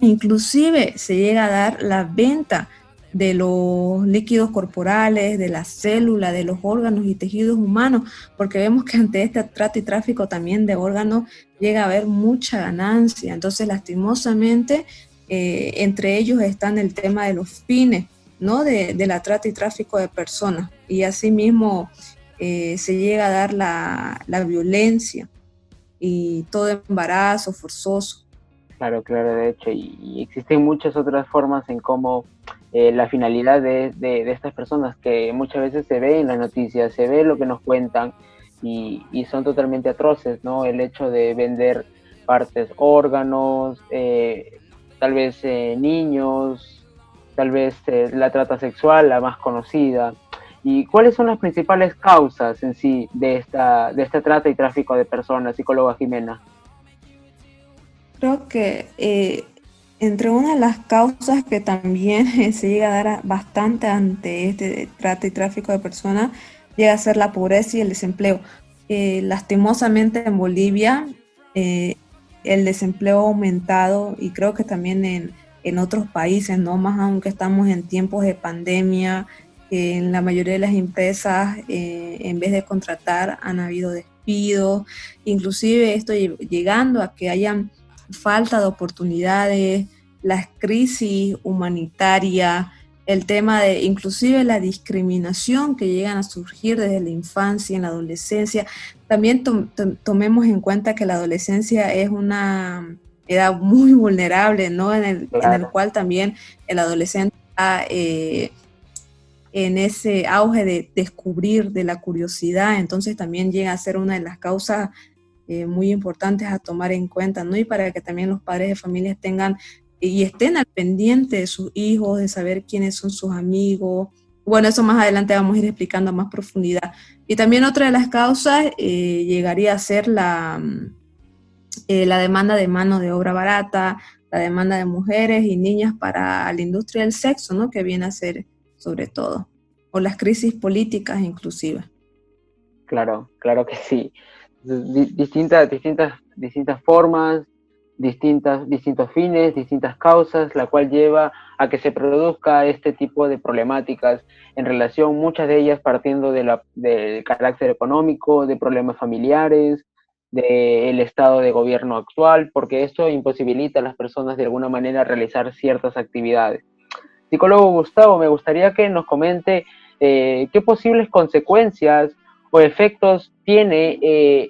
Inclusive se llega a dar la venta de los líquidos corporales, de las células, de los órganos y tejidos humanos, porque vemos que ante este trata y tráfico también de órganos llega a haber mucha ganancia. Entonces, lastimosamente, entre ellos están el tema de los fines, ¿no? De la trata y tráfico de personas. Y asimismo se llega a dar la violencia y todo embarazo forzoso. Claro, claro, de hecho, y existen muchas otras formas en cómo la finalidad de estas personas, que muchas veces se ve en las noticias, se ve lo que nos cuentan, y son totalmente atroces, ¿no? El hecho de vender partes, órganos, tal vez niños, tal vez la trata sexual, la más conocida. ¿Y cuáles son las principales causas en sí de esta trata y tráfico de personas, psicóloga Jimena? Creo que entre una de las causas que también se llega a dar bastante ante este trata y tráfico de personas, llega a ser la pobreza y el desempleo. Lastimosamente en Bolivia el desempleo ha aumentado y creo que también en otros países, ¿no? Más aunque estamos en tiempos de pandemia, en la mayoría de las empresas, en vez de contratar, han habido despidos, inclusive esto llegando a que hayan falta de oportunidades, las crisis humanitarias, el tema de inclusive la discriminación que llegan a surgir desde la infancia, en la adolescencia. También tomemos en cuenta que la adolescencia es una edad muy vulnerable, ¿no? En el Claro, cual también el adolescente está en ese auge de descubrir, de la curiosidad, entonces también llega a ser una de las causas muy importantes a tomar en cuenta, ¿no? Y para que también los padres de familias tengan y estén al pendiente de sus hijos, de saber quiénes son sus amigos. Bueno, eso más adelante vamos a ir explicando a más profundidad. Y también otra de las causas llegaría a ser la demanda de mano de obra barata, la demanda de mujeres y niñas para la industria del sexo, ¿no? Que viene a ser sobre todo, o las crisis políticas inclusive. claro, claro que sí. Distintas formas, distintos fines, distintas causas, la cual lleva a que se produzca este tipo de problemáticas en relación, muchas de ellas partiendo del carácter económico, de problemas familiares, del estado de gobierno actual, porque esto imposibilita a las personas de alguna manera realizar ciertas actividades. Psicólogo Gustavo, me gustaría que nos comente qué posibles consecuencias o efectos tiene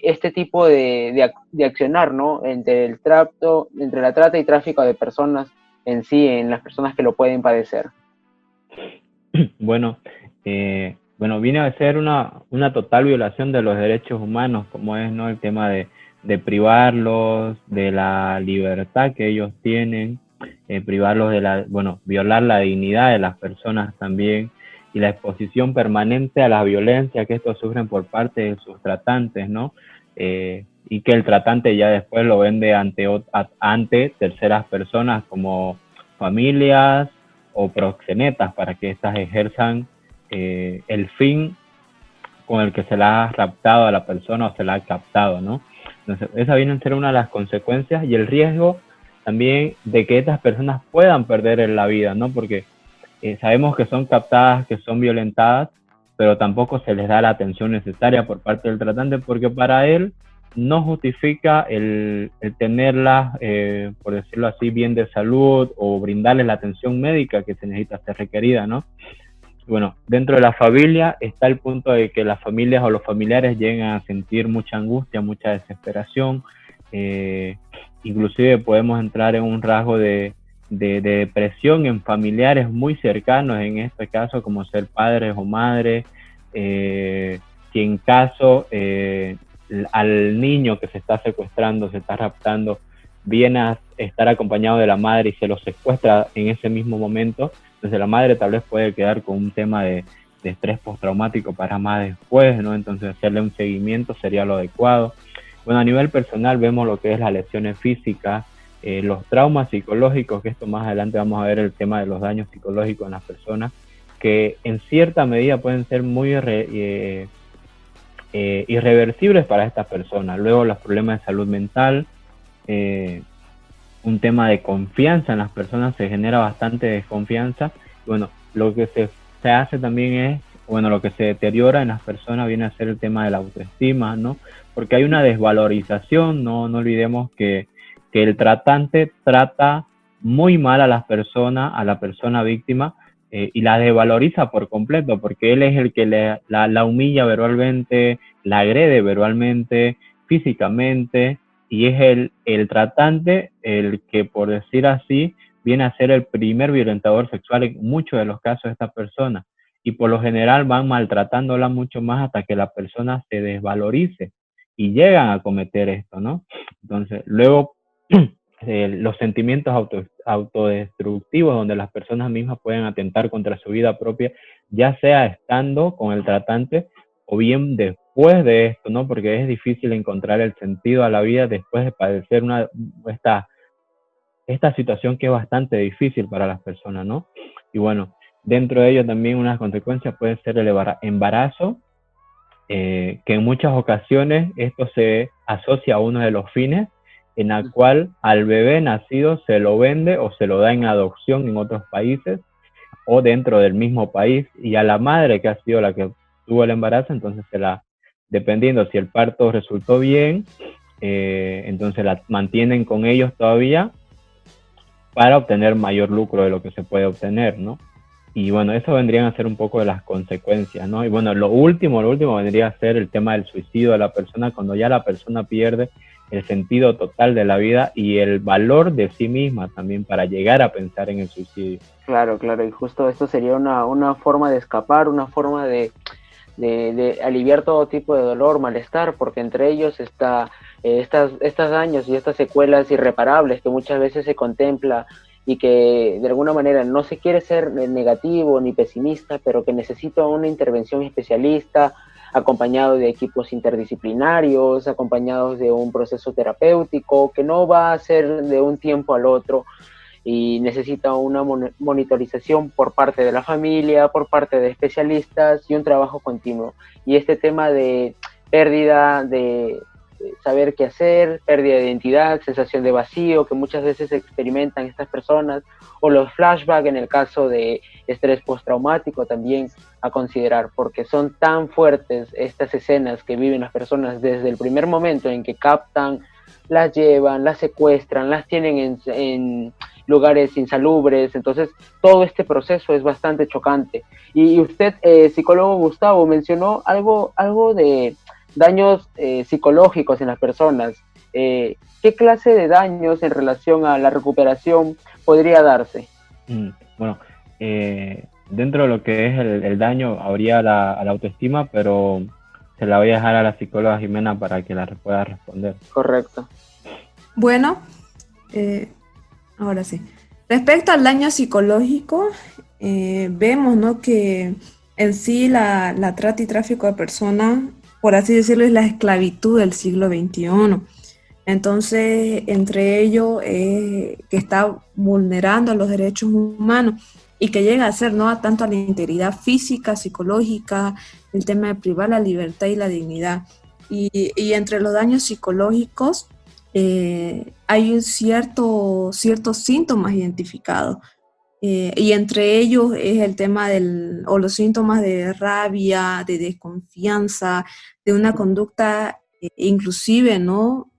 este tipo de accionar, ¿no? Entre la trata y tráfico de personas en sí, en las personas que lo pueden padecer. Bueno, viene a ser una total violación de los derechos humanos, como es, ¿no? El tema de privarlos de la libertad que ellos tienen, privarlos violar la dignidad de las personas también, y la exposición permanente a la violencia que estos sufren por parte de sus tratantes, ¿no? Y que el tratante ya después lo vende ante terceras personas como familias o proxenetas, para que éstas ejerzan el fin con el que se la ha raptado a la persona o se la ha captado, ¿no? Entonces, esa viene a ser una de las consecuencias, y el riesgo también de que estas personas puedan perder la vida, ¿no? Porque sabemos que son captadas, que son violentadas, pero tampoco se les da la atención necesaria por parte del tratante, porque para él no justifica el tenerlas, por decirlo así, bien de salud, o brindarles la atención médica que se necesita ser requerida, ¿no? Bueno, dentro de la familia está el punto de que las familias o los familiares llegan a sentir mucha angustia, mucha desesperación, inclusive podemos entrar en un rasgo de depresión en familiares muy cercanos, en este caso como ser padres o madres, que en caso al niño que se está secuestrando, se está raptando, viene a estar acompañado de la madre y se lo secuestra en ese mismo momento. Entonces la madre tal vez puede quedar con un tema de estrés postraumático para más después, ¿no? Entonces hacerle un seguimiento sería lo adecuado. Bueno, a nivel personal vemos lo que es las lesiones físicas, los traumas psicológicos, que esto más adelante vamos a ver el tema de los daños psicológicos en las personas, que en cierta medida pueden ser muy irreversibles para estas personas. Luego los problemas de salud mental, un tema de confianza en las personas, se genera bastante desconfianza. Bueno, lo que se hace también es, lo que se deteriora en las personas viene a ser el tema de la autoestima, ¿no? Porque hay una desvalorización, no olvidemos que el tratante trata muy mal a las personas, a la persona víctima, y la desvaloriza por completo, porque él es el que la humilla verbalmente, la agrede verbalmente, físicamente, y es el tratante el que, por decir así, viene a ser el primer violentador sexual en muchos de los casos de esta persona, y por lo general van maltratándola mucho más hasta que la persona se desvalorice y llegan a cometer esto, ¿no? Entonces, luego los sentimientos autodestructivos, donde las personas mismas pueden atentar contra su vida propia, ya sea estando con el tratante o bien después de esto, ¿no? Porque es difícil encontrar el sentido a la vida después de padecer esta situación que es bastante difícil para las personas, ¿no? Y bueno, dentro de ello también unas consecuencias puede ser el embarazo, que en muchas ocasiones esto se asocia a uno de los fines en el cual al bebé nacido se lo vende o se lo da en adopción en otros países o dentro del mismo país, y a la madre que ha sido la que tuvo el embarazo, entonces dependiendo si el parto resultó bien, entonces la mantienen con ellos todavía para obtener mayor lucro de lo que se puede obtener, ¿no? Y bueno, eso vendrían a ser un poco de las consecuencias, ¿no? Y bueno, lo último vendría a ser el tema del suicidio de la persona, cuando ya la persona pierde el sentido total de la vida y el valor de sí misma también para llegar a pensar en el suicidio. Claro, y justo esto sería una forma de escapar, una forma de aliviar todo tipo de dolor, malestar, porque entre ellos está estas daños y estas secuelas irreparables que muchas veces se contempla y que de alguna manera no se quiere ser negativo ni pesimista, pero que necesita una intervención especialista, acompañado de equipos interdisciplinarios, acompañados de un proceso terapéutico que no va a ser de un tiempo al otro, y necesita una monitorización por parte de la familia, por parte de especialistas y un trabajo continuo. Y este tema de pérdida de saber qué hacer, pérdida de identidad, sensación de vacío que muchas veces experimentan estas personas, o los flashbacks en el caso de estrés postraumático también a considerar, porque son tan fuertes estas escenas que viven las personas desde el primer momento en que captan, las llevan, las secuestran, las tienen en lugares insalubres. Entonces todo este proceso es bastante chocante. Y usted, psicólogo Gustavo, mencionó algo de daños psicológicos en las personas. ¿Qué clase de daños en relación a la recuperación podría darse? Bueno, dentro de lo que es el daño habría a la autoestima, pero se la voy a dejar a la psicóloga Jimena para que la pueda responder. Correcto. Bueno, ahora sí. Respecto al daño psicológico, vemos, ¿no?, que en sí la trata y tráfico de personas, por así decirlo, es la esclavitud del siglo XXI. Entonces, entre ellos, que está vulnerando los derechos humanos y que llega a ser, ¿no?, tanto a la integridad física, psicológica, el tema de privar la libertad y la dignidad. Y entre los daños psicológicos, hay ciertos síntomas identificados, y entre ellos es el tema o los síntomas de rabia, de desconfianza, de una conducta inclusive, ¿no?,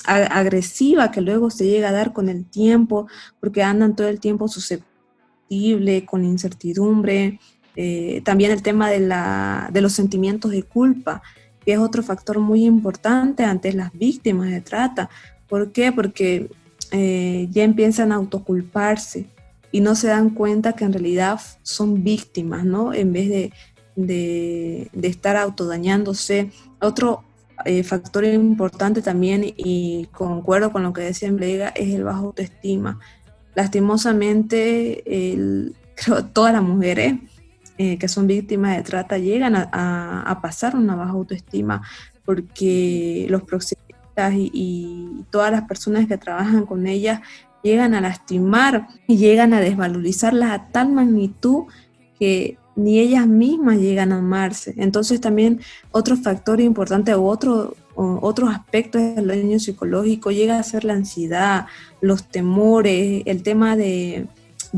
agresiva, que luego se llega a dar con el tiempo, porque andan todo el tiempo susceptible, con incertidumbre. También el tema de los sentimientos de culpa, que es otro factor muy importante ante las víctimas de trata. ¿Por qué? Porque ya empiezan a autoculparse y no se dan cuenta que en realidad son víctimas, ¿no?, en vez de estar autodañándose. Otro factor importante también, y concuerdo con lo que decía Embrega, es el bajo autoestima. Lastimosamente, creo todas las mujeres que son víctimas de trata llegan a pasar una baja autoestima, porque los proxenetas y todas las personas que trabajan con ellas llegan a lastimar y llegan a desvalorizarlas a tal magnitud que ni ellas mismas llegan a amarse. Entonces también otro factor importante otros aspectos del daño psicológico llega a ser la ansiedad, los temores, el tema de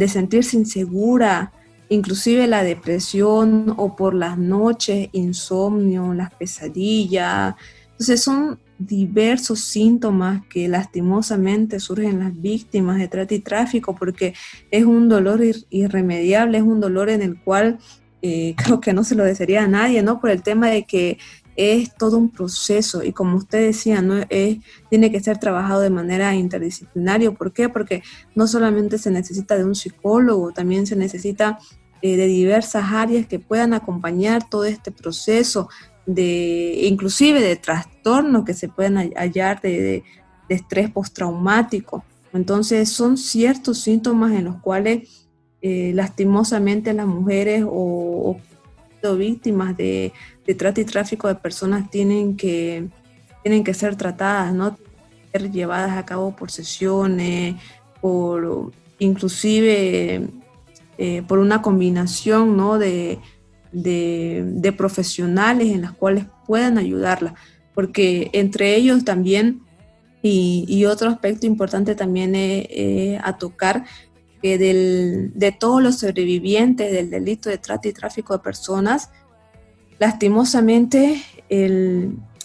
sentirse insegura, inclusive la depresión, o por las noches, insomnio, las pesadillas. Entonces son diversos síntomas que lastimosamente surgen en las víctimas de trata y tráfico, porque es un dolor irremediable, es un dolor en el cual creo que no se lo desearía a nadie, ¿no?, por el tema de que es todo un proceso, y como usted decía, ¿no?, tiene que ser trabajado de manera interdisciplinaria. ¿Por qué? Porque no solamente se necesita de un psicólogo, también se necesita de diversas áreas que puedan acompañar todo este proceso, inclusive de trastornos que se pueden hallar de de estrés postraumático. Entonces son ciertos síntomas en los cuales lastimosamente las mujeres o víctimas de trata y tráfico de personas tienen que ser tratadas, ¿no? Ser llevadas a cabo por sesiones, por inclusive por una combinación, ¿no? de profesionales en las cuales puedan ayudarla, porque entre ellos también, y otro aspecto importante también a tocar, que de todos los sobrevivientes del delito de trata y tráfico de personas, lastimosamente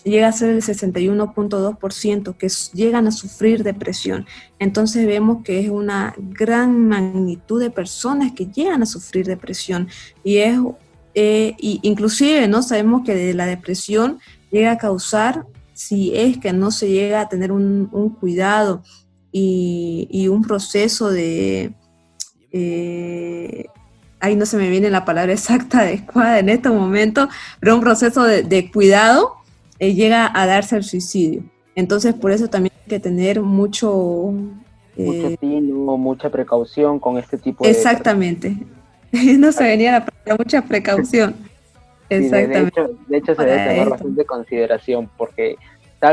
llega a ser el 61.2% que llegan a sufrir depresión. Entonces vemos que es una gran magnitud de personas que llegan a sufrir depresión, y inclusive, ¿no? Sabemos que de la depresión llega a causar, si es que no se llega a tener un cuidado y un proceso de ahí no se me viene la palabra exacta adecuada en este momento, pero un proceso de cuidado, llega a darse el suicidio. Entonces, por eso también hay que tener mucho tino, mucha precaución con este tipo de... Exactamente. No se venía la palabra, mucha precaución. Exactamente. Sí, de hecho se debe tener bastante consideración, porque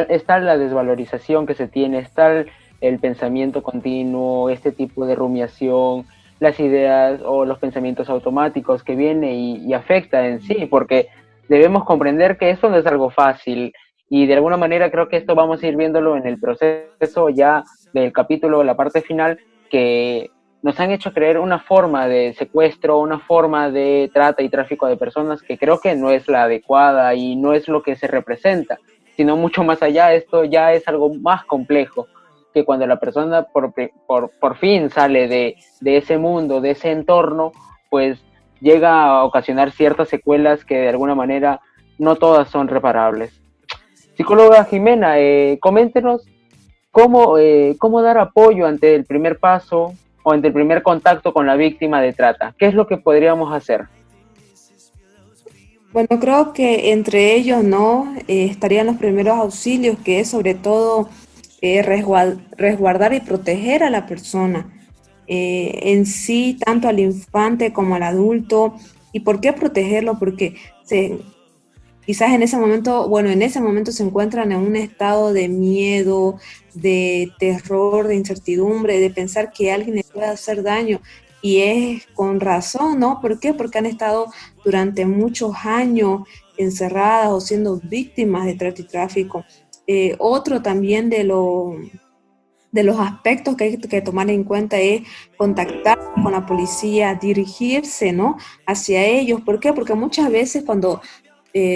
está la desvalorización que se tiene, está el pensamiento continuo, este tipo de rumiación, las ideas o los pensamientos automáticos que viene y afecta en sí, porque debemos comprender que esto no es algo fácil, y de alguna manera creo que esto vamos a ir viéndolo en el proceso ya del capítulo, la parte final, que nos han hecho creer una forma de secuestro, una forma de trata y tráfico de personas que creo que no es la adecuada y no es lo que se representa, sino mucho más allá. Esto ya es algo más complejo, que cuando la persona por fin sale de ese mundo, de ese entorno, pues llega a ocasionar ciertas secuelas que de alguna manera no todas son reparables. Psicóloga Jimena, coméntenos cómo dar apoyo ante el primer paso o ante el primer contacto con la víctima de trata. ¿Qué es lo que podríamos hacer? Bueno, creo que entre ellos, ¿no? Estarían los primeros auxilios, que es sobre todo resguardar y proteger a la persona en sí, tanto al infante como al adulto. ¿Y por qué protegerlo? Porque quizás en ese momento se encuentran en un estado de miedo, de terror, de incertidumbre, de pensar que alguien le puede hacer daño. Y es con razón, ¿no? ¿Por qué? Porque han estado durante muchos años encerradas o siendo víctimas de trata y tráfico. Otro también de los aspectos que hay que tomar en cuenta es contactar con la policía, dirigirse, ¿no? Hacia ellos. ¿Por qué? Porque muchas veces cuando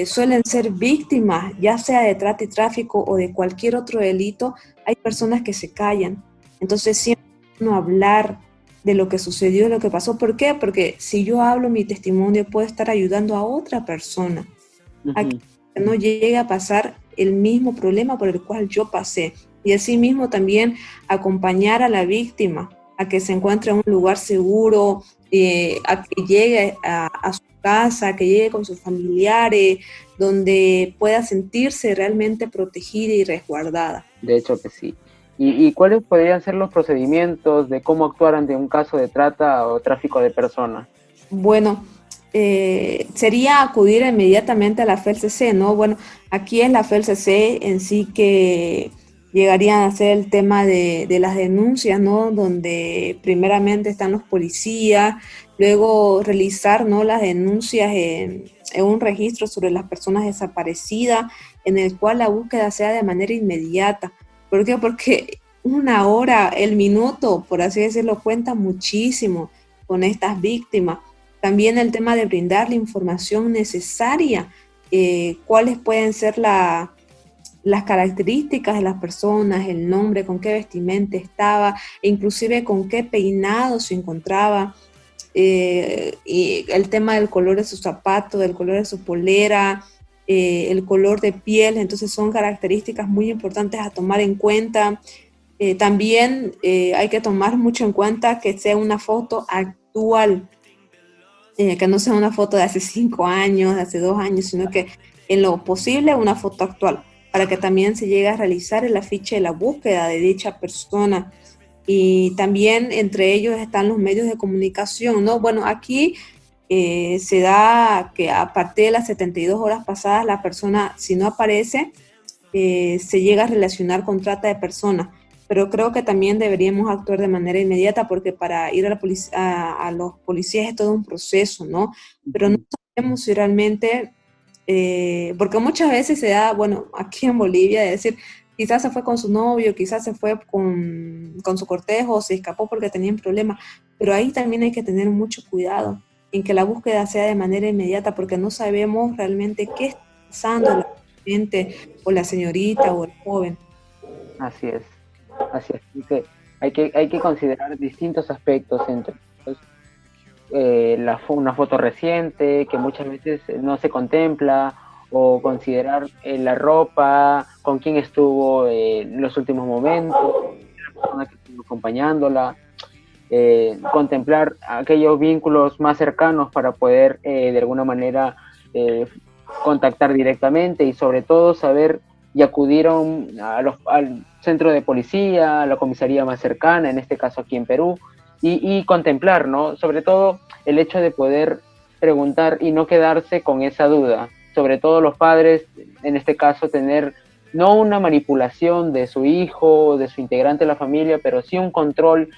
suelen ser víctimas, ya sea de trata y tráfico o de cualquier otro delito, hay personas que se callan. Entonces siempre es bueno hablar de lo que sucedió, de lo que pasó. ¿Por qué? Porque si yo hablo mi testimonio, puedo estar ayudando a otra persona a que no llegue a pasar el mismo problema por el cual yo pasé. Y asimismo también acompañar a la víctima a que se encuentre en un lugar seguro, a que llegue a su casa, que llegue con sus familiares, donde pueda sentirse realmente protegida y resguardada. De hecho que sí. ¿Y cuáles podrían ser los procedimientos de cómo actuar ante un caso de trata o tráfico de personas? Bueno, sería acudir inmediatamente a la FELCC, ¿no? Bueno, aquí es la FELCC en sí que llegarían a ser el tema de las denuncias, ¿no? Donde primeramente están los policías, luego realizar, ¿no?, las denuncias en un registro sobre las personas desaparecidas, en el cual la búsqueda sea de manera inmediata. ¿Por qué? Porque una hora, el minuto, por así decirlo, cuenta muchísimo con estas víctimas. También el tema de brindar la información necesaria, cuáles pueden ser las características de las personas, el nombre, con qué vestimenta estaba, e inclusive con qué peinado se encontraba, y el tema del color de su zapato, del color de su polera, el color de piel. Entonces son características muy importantes a tomar en cuenta. También hay que tomar mucho en cuenta que sea una foto actual, que no sea una foto de hace 5 años, de hace 2 años, sino que en lo posible una foto actual, para que también se llegue a realizar el afiche de la búsqueda de dicha persona. Y también entre ellos están los medios de comunicación, ¿no? Bueno, aquí se da que a partir de las 72 horas pasadas la persona, si no aparece, se llega a relacionar con trata de personas. Pero creo que también deberíamos actuar de manera inmediata porque para ir a, a los policías es todo un proceso, ¿no? Pero no sabemos si realmente, porque muchas veces se da, bueno, aquí en Bolivia, de decir, quizás se fue con su novio, quizás se fue con su cortejo, se escapó porque tenían problemas, pero ahí también hay que tener mucho cuidado en que la búsqueda sea de manera inmediata porque no sabemos realmente qué está pasando la gente o la señorita o el joven. Así es, así es. Hay que considerar distintos aspectos entre ellos. Una foto reciente que muchas veces no se contempla, o considerar la ropa, con quién estuvo en los últimos momentos, la persona que estuvo acompañándola, contemplar aquellos vínculos más cercanos para poder de alguna manera contactar directamente, y sobre todo saber y acudir al centro de policía, a la comisaría más cercana, en este caso aquí en Perú, y contemplar, ¿no? Sobre todo el hecho de poder preguntar y no quedarse con esa duda. Sobre todo los padres, en este caso, tener no una manipulación de su hijo, de su integrante de la familia, pero sí un control,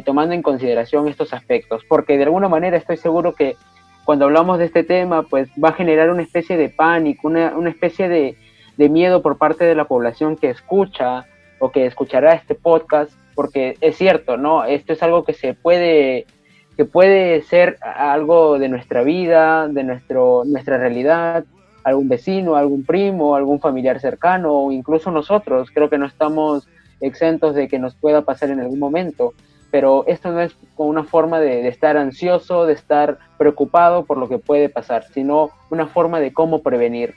tomando en consideración estos aspectos, porque de alguna manera estoy seguro que cuando hablamos de este tema, pues va a generar una especie de pánico, una especie de miedo por parte de la población que escucha o que escuchará este podcast, porque es cierto, ¿no? Esto es algo que puede ser algo de nuestra vida, de nuestra realidad, algún vecino, algún primo, algún familiar cercano, o incluso nosotros. Creo que no estamos exentos de que nos pueda pasar en algún momento, pero esto no es como una forma de estar ansioso, de estar preocupado por lo que puede pasar, sino una forma de cómo prevenir.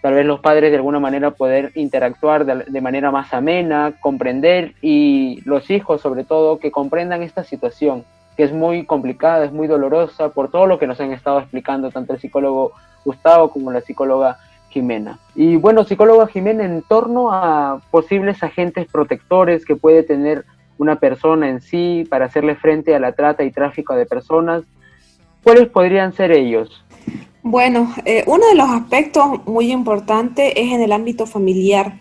Tal vez los padres de alguna manera poder interactuar de manera más amena, comprender, y los hijos sobre todo que comprendan esta situación, que es muy complicada, es muy dolorosa, por todo lo que nos han estado explicando tanto el psicólogo Gustavo como la psicóloga Jimena. Y bueno, psicóloga Jimena, en torno a posibles agentes protectores que puede tener una persona en sí para hacerle frente a la trata y tráfico de personas, ¿cuáles podrían ser ellos? Bueno, uno de los aspectos muy importantes es en el ámbito familiar,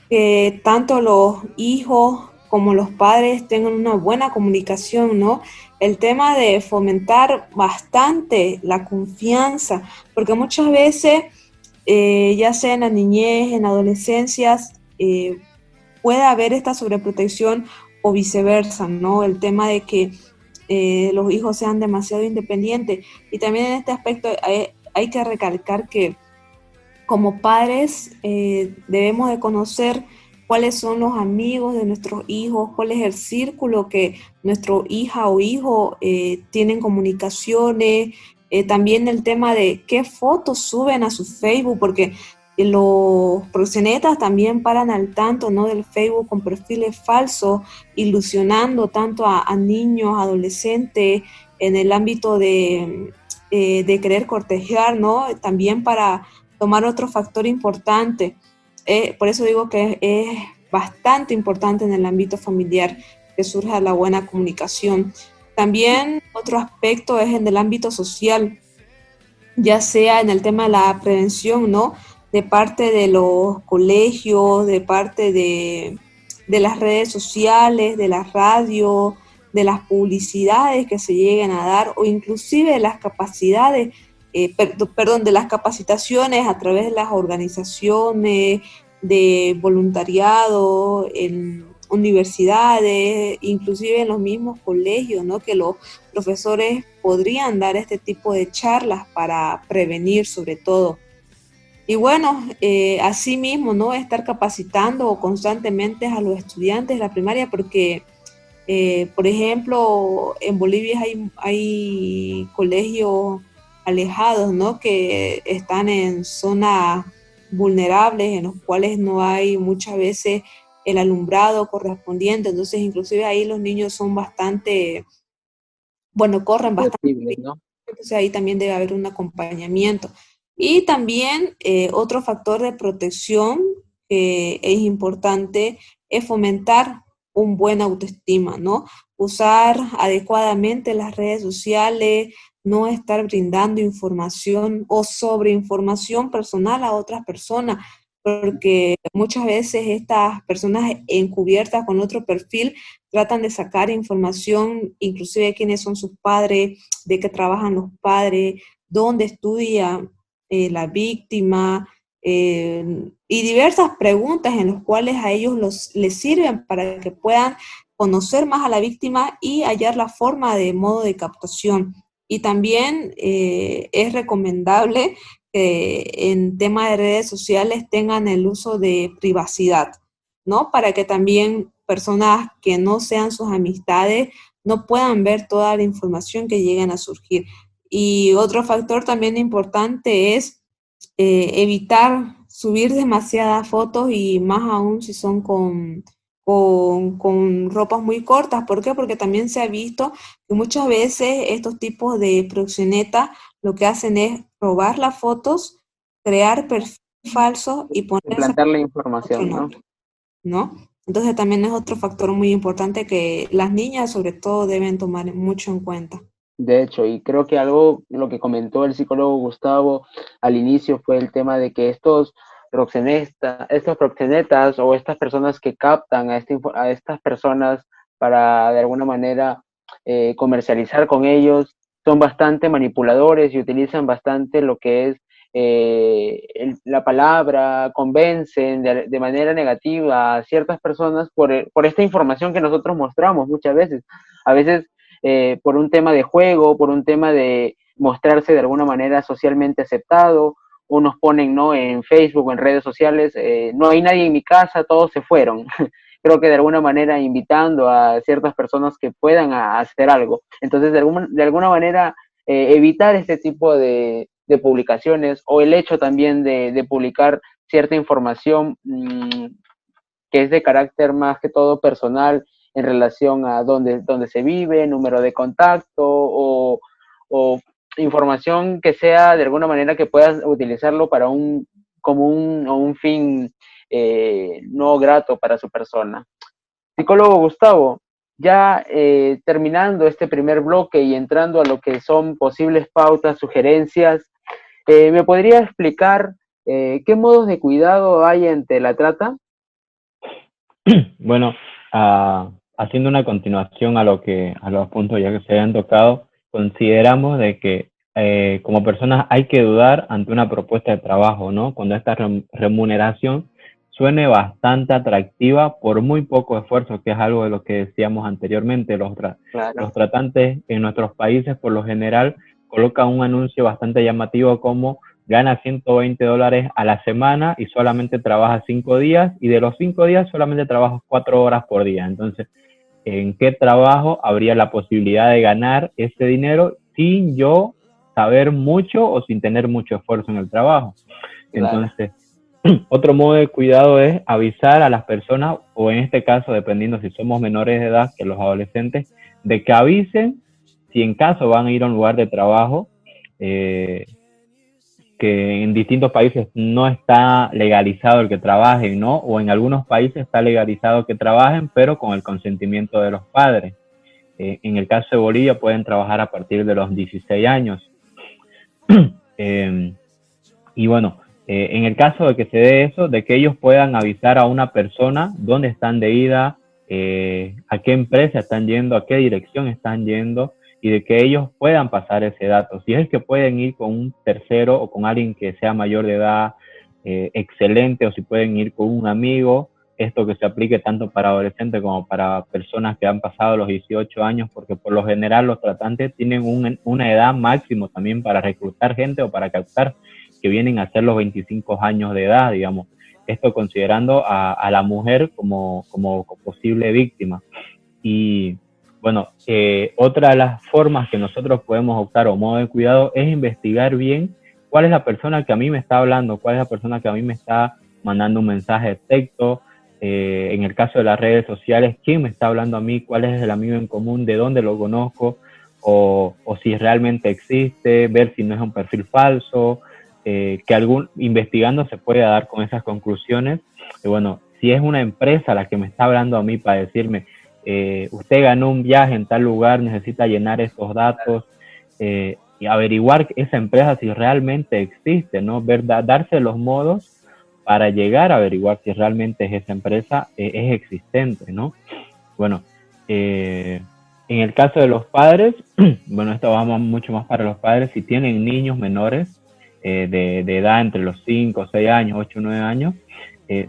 que tanto los hijos como los padres tengan una buena comunicación, ¿no? El tema de fomentar bastante la confianza, porque muchas veces, ya sea en la niñez, en adolescencias, puede haber esta sobreprotección o viceversa, ¿no? El tema de que los hijos sean demasiado independientes. Y también en este aspecto hay que recalcar que como padres debemos de conocer cuáles son los amigos de nuestros hijos, cuál es el círculo que nuestra hija o hijo tienen comunicaciones, también el tema de qué fotos suben a su Facebook, porque los proxenetas también paran al tanto, ¿no?, del Facebook con perfiles falsos, ilusionando tanto a niños, adolescentes, en el ámbito de querer cortejar, ¿no? También para tomar otro factor importante. Por eso digo que es bastante importante en el ámbito familiar que surja la buena comunicación. También otro aspecto es en el ámbito social, ya sea en el tema de la prevención, ¿no?, de parte de los colegios, de parte de las redes sociales, de la radio, de las publicidades que se lleguen a dar, o inclusive de las capacidades, de las capacitaciones a través de las organizaciones, de voluntariado, en universidades, inclusive en los mismos colegios, ¿no?, que los profesores podrían dar este tipo de charlas para prevenir sobre todo. Y bueno, asimismo, ¿no?, estar capacitando constantemente a los estudiantes de la primaria, porque, por ejemplo, en Bolivia hay colegios alejados, ¿no?, que están en zonas vulnerables, en los cuales no hay muchas veces el alumbrado correspondiente, entonces inclusive ahí los niños son bastante, bueno, corren bastante, ¿No? entonces ahí también debe haber un acompañamiento. Y también otro factor de protección que es importante es fomentar un buen autoestima, ¿no? Usar adecuadamente las redes sociales, no estar brindando información o sobreinformación personal a otras personas, porque muchas veces estas personas encubiertas con otro perfil tratan de sacar información, inclusive de quiénes son sus padres, de qué trabajan los padres, dónde estudia la víctima, y diversas preguntas en las cuales a ellos les sirven para que puedan conocer más a la víctima y hallar la forma de modo de captación. Y también es recomendable que en tema de redes sociales tengan el uso de privacidad, ¿no? Para que también personas que no sean sus amistades no puedan ver toda la información que lleguen a surgir. Y otro factor también importante es evitar subir demasiadas fotos y más aún si son con ropas muy cortas. ¿Por qué? Porque también se ha visto que muchas veces estos tipos de proxenetas lo que hacen es robar las fotos, crear perfiles falsos y poner esa Implantar la otro información, ¿no? nombre, ¿no? Entonces también es otro factor muy importante que las niñas sobre todo deben tomar mucho en cuenta. De hecho, y creo que algo, lo que comentó el psicólogo Gustavo al inicio fue el tema de que estos proxenetas o estas personas que captan a estas personas para de alguna manera comercializar con ellos, son bastante manipuladores y utilizan bastante lo que es la palabra, convencen de manera negativa a ciertas personas por esta información que nosotros mostramos muchas veces. A veces por un tema de juego, por un tema de mostrarse de alguna manera socialmente aceptado, unos ponen, ¿no?, en Facebook o en redes sociales, no hay nadie en mi casa, todos se fueron. Creo que de alguna manera invitando a ciertas personas que puedan hacer algo. Entonces, de alguna manera, evitar este tipo de publicaciones o el hecho también de publicar cierta información que es de carácter más que todo personal en relación a dónde se vive, número de contacto o información que sea de alguna manera que puedas utilizarlo para un fin no grato para su persona. Psicólogo Gustavo, ya terminando este primer bloque y entrando a lo que son posibles pautas, sugerencias, ¿me podría explicar qué modos de cuidado hay ante la trata? Bueno, haciendo una continuación a los puntos ya que se hayan tocado, consideramos de que como personas hay que dudar ante una propuesta de trabajo, ¿no? Cuando esta remuneración suene bastante atractiva por muy poco esfuerzo, que es algo de lo que decíamos anteriormente. Los tratantes en nuestros países por lo general colocan un anuncio bastante llamativo como gana $120 a la semana y solamente trabaja 5 días, y de los 5 días solamente trabajas 4 horas por día. Entonces, ¿en qué trabajo habría la posibilidad de ganar ese dinero sin yo saber mucho o sin tener mucho esfuerzo en el trabajo? Claro. Entonces, otro modo de cuidado es avisar a las personas, o en este caso, dependiendo si somos menores de edad que los adolescentes, de que avisen si en caso van a ir a un lugar de trabajo, que en distintos países no está legalizado el que trabajen, ¿no? O en algunos países está legalizado que trabajen, pero con el consentimiento de los padres. En el caso de Bolivia pueden trabajar a partir de los 16 años. Y bueno, en el caso de que se dé eso, de que ellos puedan avisar a una persona dónde están de ida, a qué empresa están yendo, a qué dirección están yendo, y de que ellos puedan pasar ese dato. Si es que pueden ir con un tercero o con alguien que sea mayor de edad, excelente, o si pueden ir con un amigo, esto que se aplique tanto para adolescentes como para personas que han pasado los 18 años, porque por lo general los tratantes tienen una edad máximo también para reclutar gente o para captar, que vienen a ser los 25 años de edad, digamos. Esto considerando a la mujer como posible víctima. Y bueno, otra de las formas que nosotros podemos optar o modo de cuidado es investigar bien cuál es la persona que a mí me está hablando, cuál es la persona que a mí me está mandando un mensaje de texto, en el caso de las redes sociales, quién me está hablando a mí, cuál es el amigo en común, de dónde lo conozco, o si realmente existe, ver si no es un perfil falso, que investigando se puede dar con esas conclusiones. Y bueno, si es una empresa la que me está hablando a mí para decirme, usted ganó un viaje en tal lugar, necesita llenar estos datos, y averiguar esa empresa si realmente existe, ¿no? Darse los modos para llegar a averiguar si realmente esa empresa es existente, ¿no? Bueno, en el caso de los padres, bueno, esto va mucho más para los padres, si tienen niños menores de edad entre los 5, 6 años, 8, 9 años,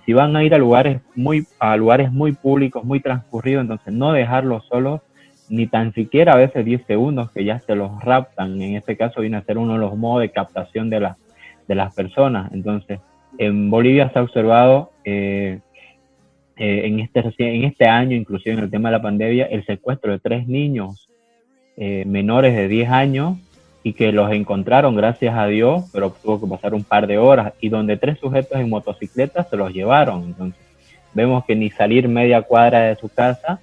si van a ir a lugares muy públicos, muy transcurridos, entonces no dejarlos solos, ni tan siquiera a veces 10 segundos que ya se los raptan. En este caso viene a ser uno de los modos de captación de las personas. Entonces, en Bolivia se ha observado en este año, inclusive en el tema de la pandemia, el secuestro de 3 niños menores de 10 años y que los encontraron, gracias a Dios, pero tuvo que pasar un par de horas, y donde 3 sujetos en motocicletas se los llevaron. Entonces, vemos que ni salir media cuadra de su casa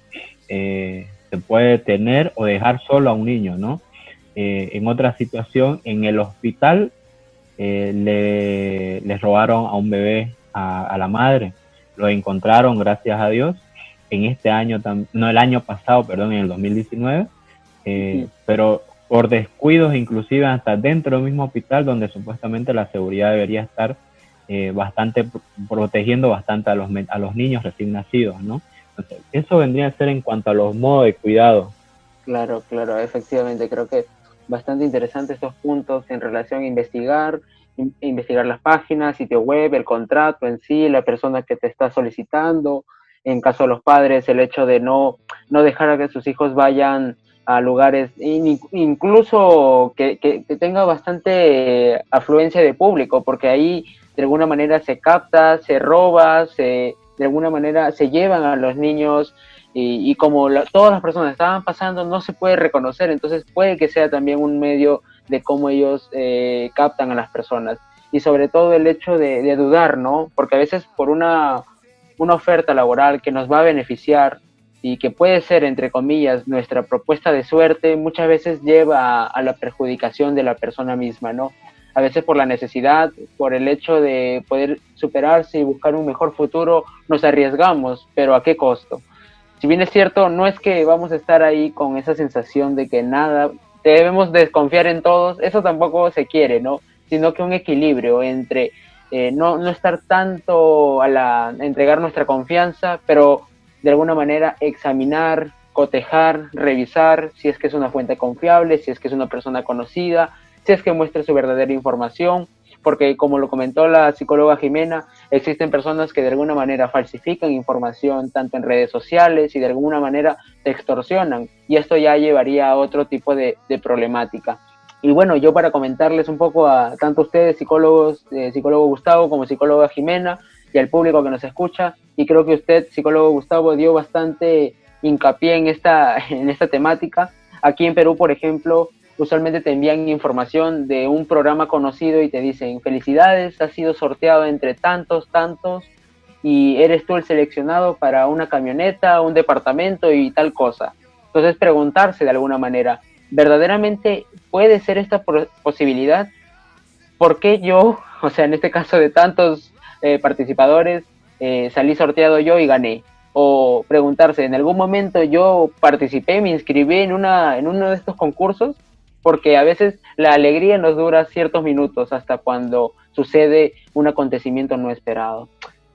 se puede tener o dejar solo a un niño, ¿no? En otra situación, en el hospital le robaron a un bebé a la madre. Lo encontraron, gracias a Dios, en este año, no, el año pasado, perdón, en el 2019, pero por descuidos, inclusive hasta dentro del mismo hospital, donde supuestamente la seguridad debería estar protegiendo bastante a los niños recién nacidos, ¿no? Entonces, eso vendría a ser en cuanto a los modos de cuidado. Claro, efectivamente, creo que bastante interesante estos puntos en relación a investigar las páginas, sitio web, el contrato en sí, la persona que te está solicitando. En caso de los padres, el hecho de no dejar a que sus hijos vayan a lugares, incluso que tenga bastante afluencia de público, porque ahí de alguna manera se capta, se roba, de alguna manera se llevan a los niños, y como todas las personas estaban pasando, no se puede reconocer. Entonces puede que sea también un medio de cómo ellos captan a las personas. Y sobre todo el hecho de dudar, ¿no? Porque a veces por una oferta laboral que nos va a beneficiar y que puede ser, entre comillas, nuestra propuesta de suerte, muchas veces lleva a la perjudicación de la persona misma, ¿no? A veces por la necesidad, por el hecho de poder superarse y buscar un mejor futuro, nos arriesgamos, pero ¿a qué costo? Si bien es cierto, no es que vamos a estar ahí con esa sensación de que nada, debemos desconfiar en todos, eso tampoco se quiere, ¿no? Sino que un equilibrio entre no estar tanto a entregar nuestra confianza, pero de alguna manera examinar, cotejar, revisar si es que es una fuente confiable, si es que es una persona conocida, si es que muestra su verdadera información, porque como lo comentó la psicóloga Jimena, existen personas que de alguna manera falsifican información tanto en redes sociales y de alguna manera te extorsionan, y esto ya llevaría a otro tipo de problemática. Y bueno, yo para comentarles un poco a tanto ustedes, psicólogos, psicólogo Gustavo como psicóloga Jimena, y al público que nos escucha, y creo que usted, psicólogo Gustavo, dio bastante hincapié en esta temática. Aquí en Perú, por ejemplo, usualmente te envían información de un programa conocido y te dicen: felicidades, has sido sorteado entre tantos, y eres tú el seleccionado para una camioneta, un departamento y tal cosa. Entonces preguntarse de alguna manera, ¿verdaderamente puede ser esta posibilidad? ¿Por qué yo, o sea, en este caso de tantos participadores, salí sorteado yo y gané? O preguntarse, ¿en algún momento yo participé, me inscribí en uno de estos concursos? Porque a veces la alegría nos dura ciertos minutos hasta cuando sucede un acontecimiento no esperado.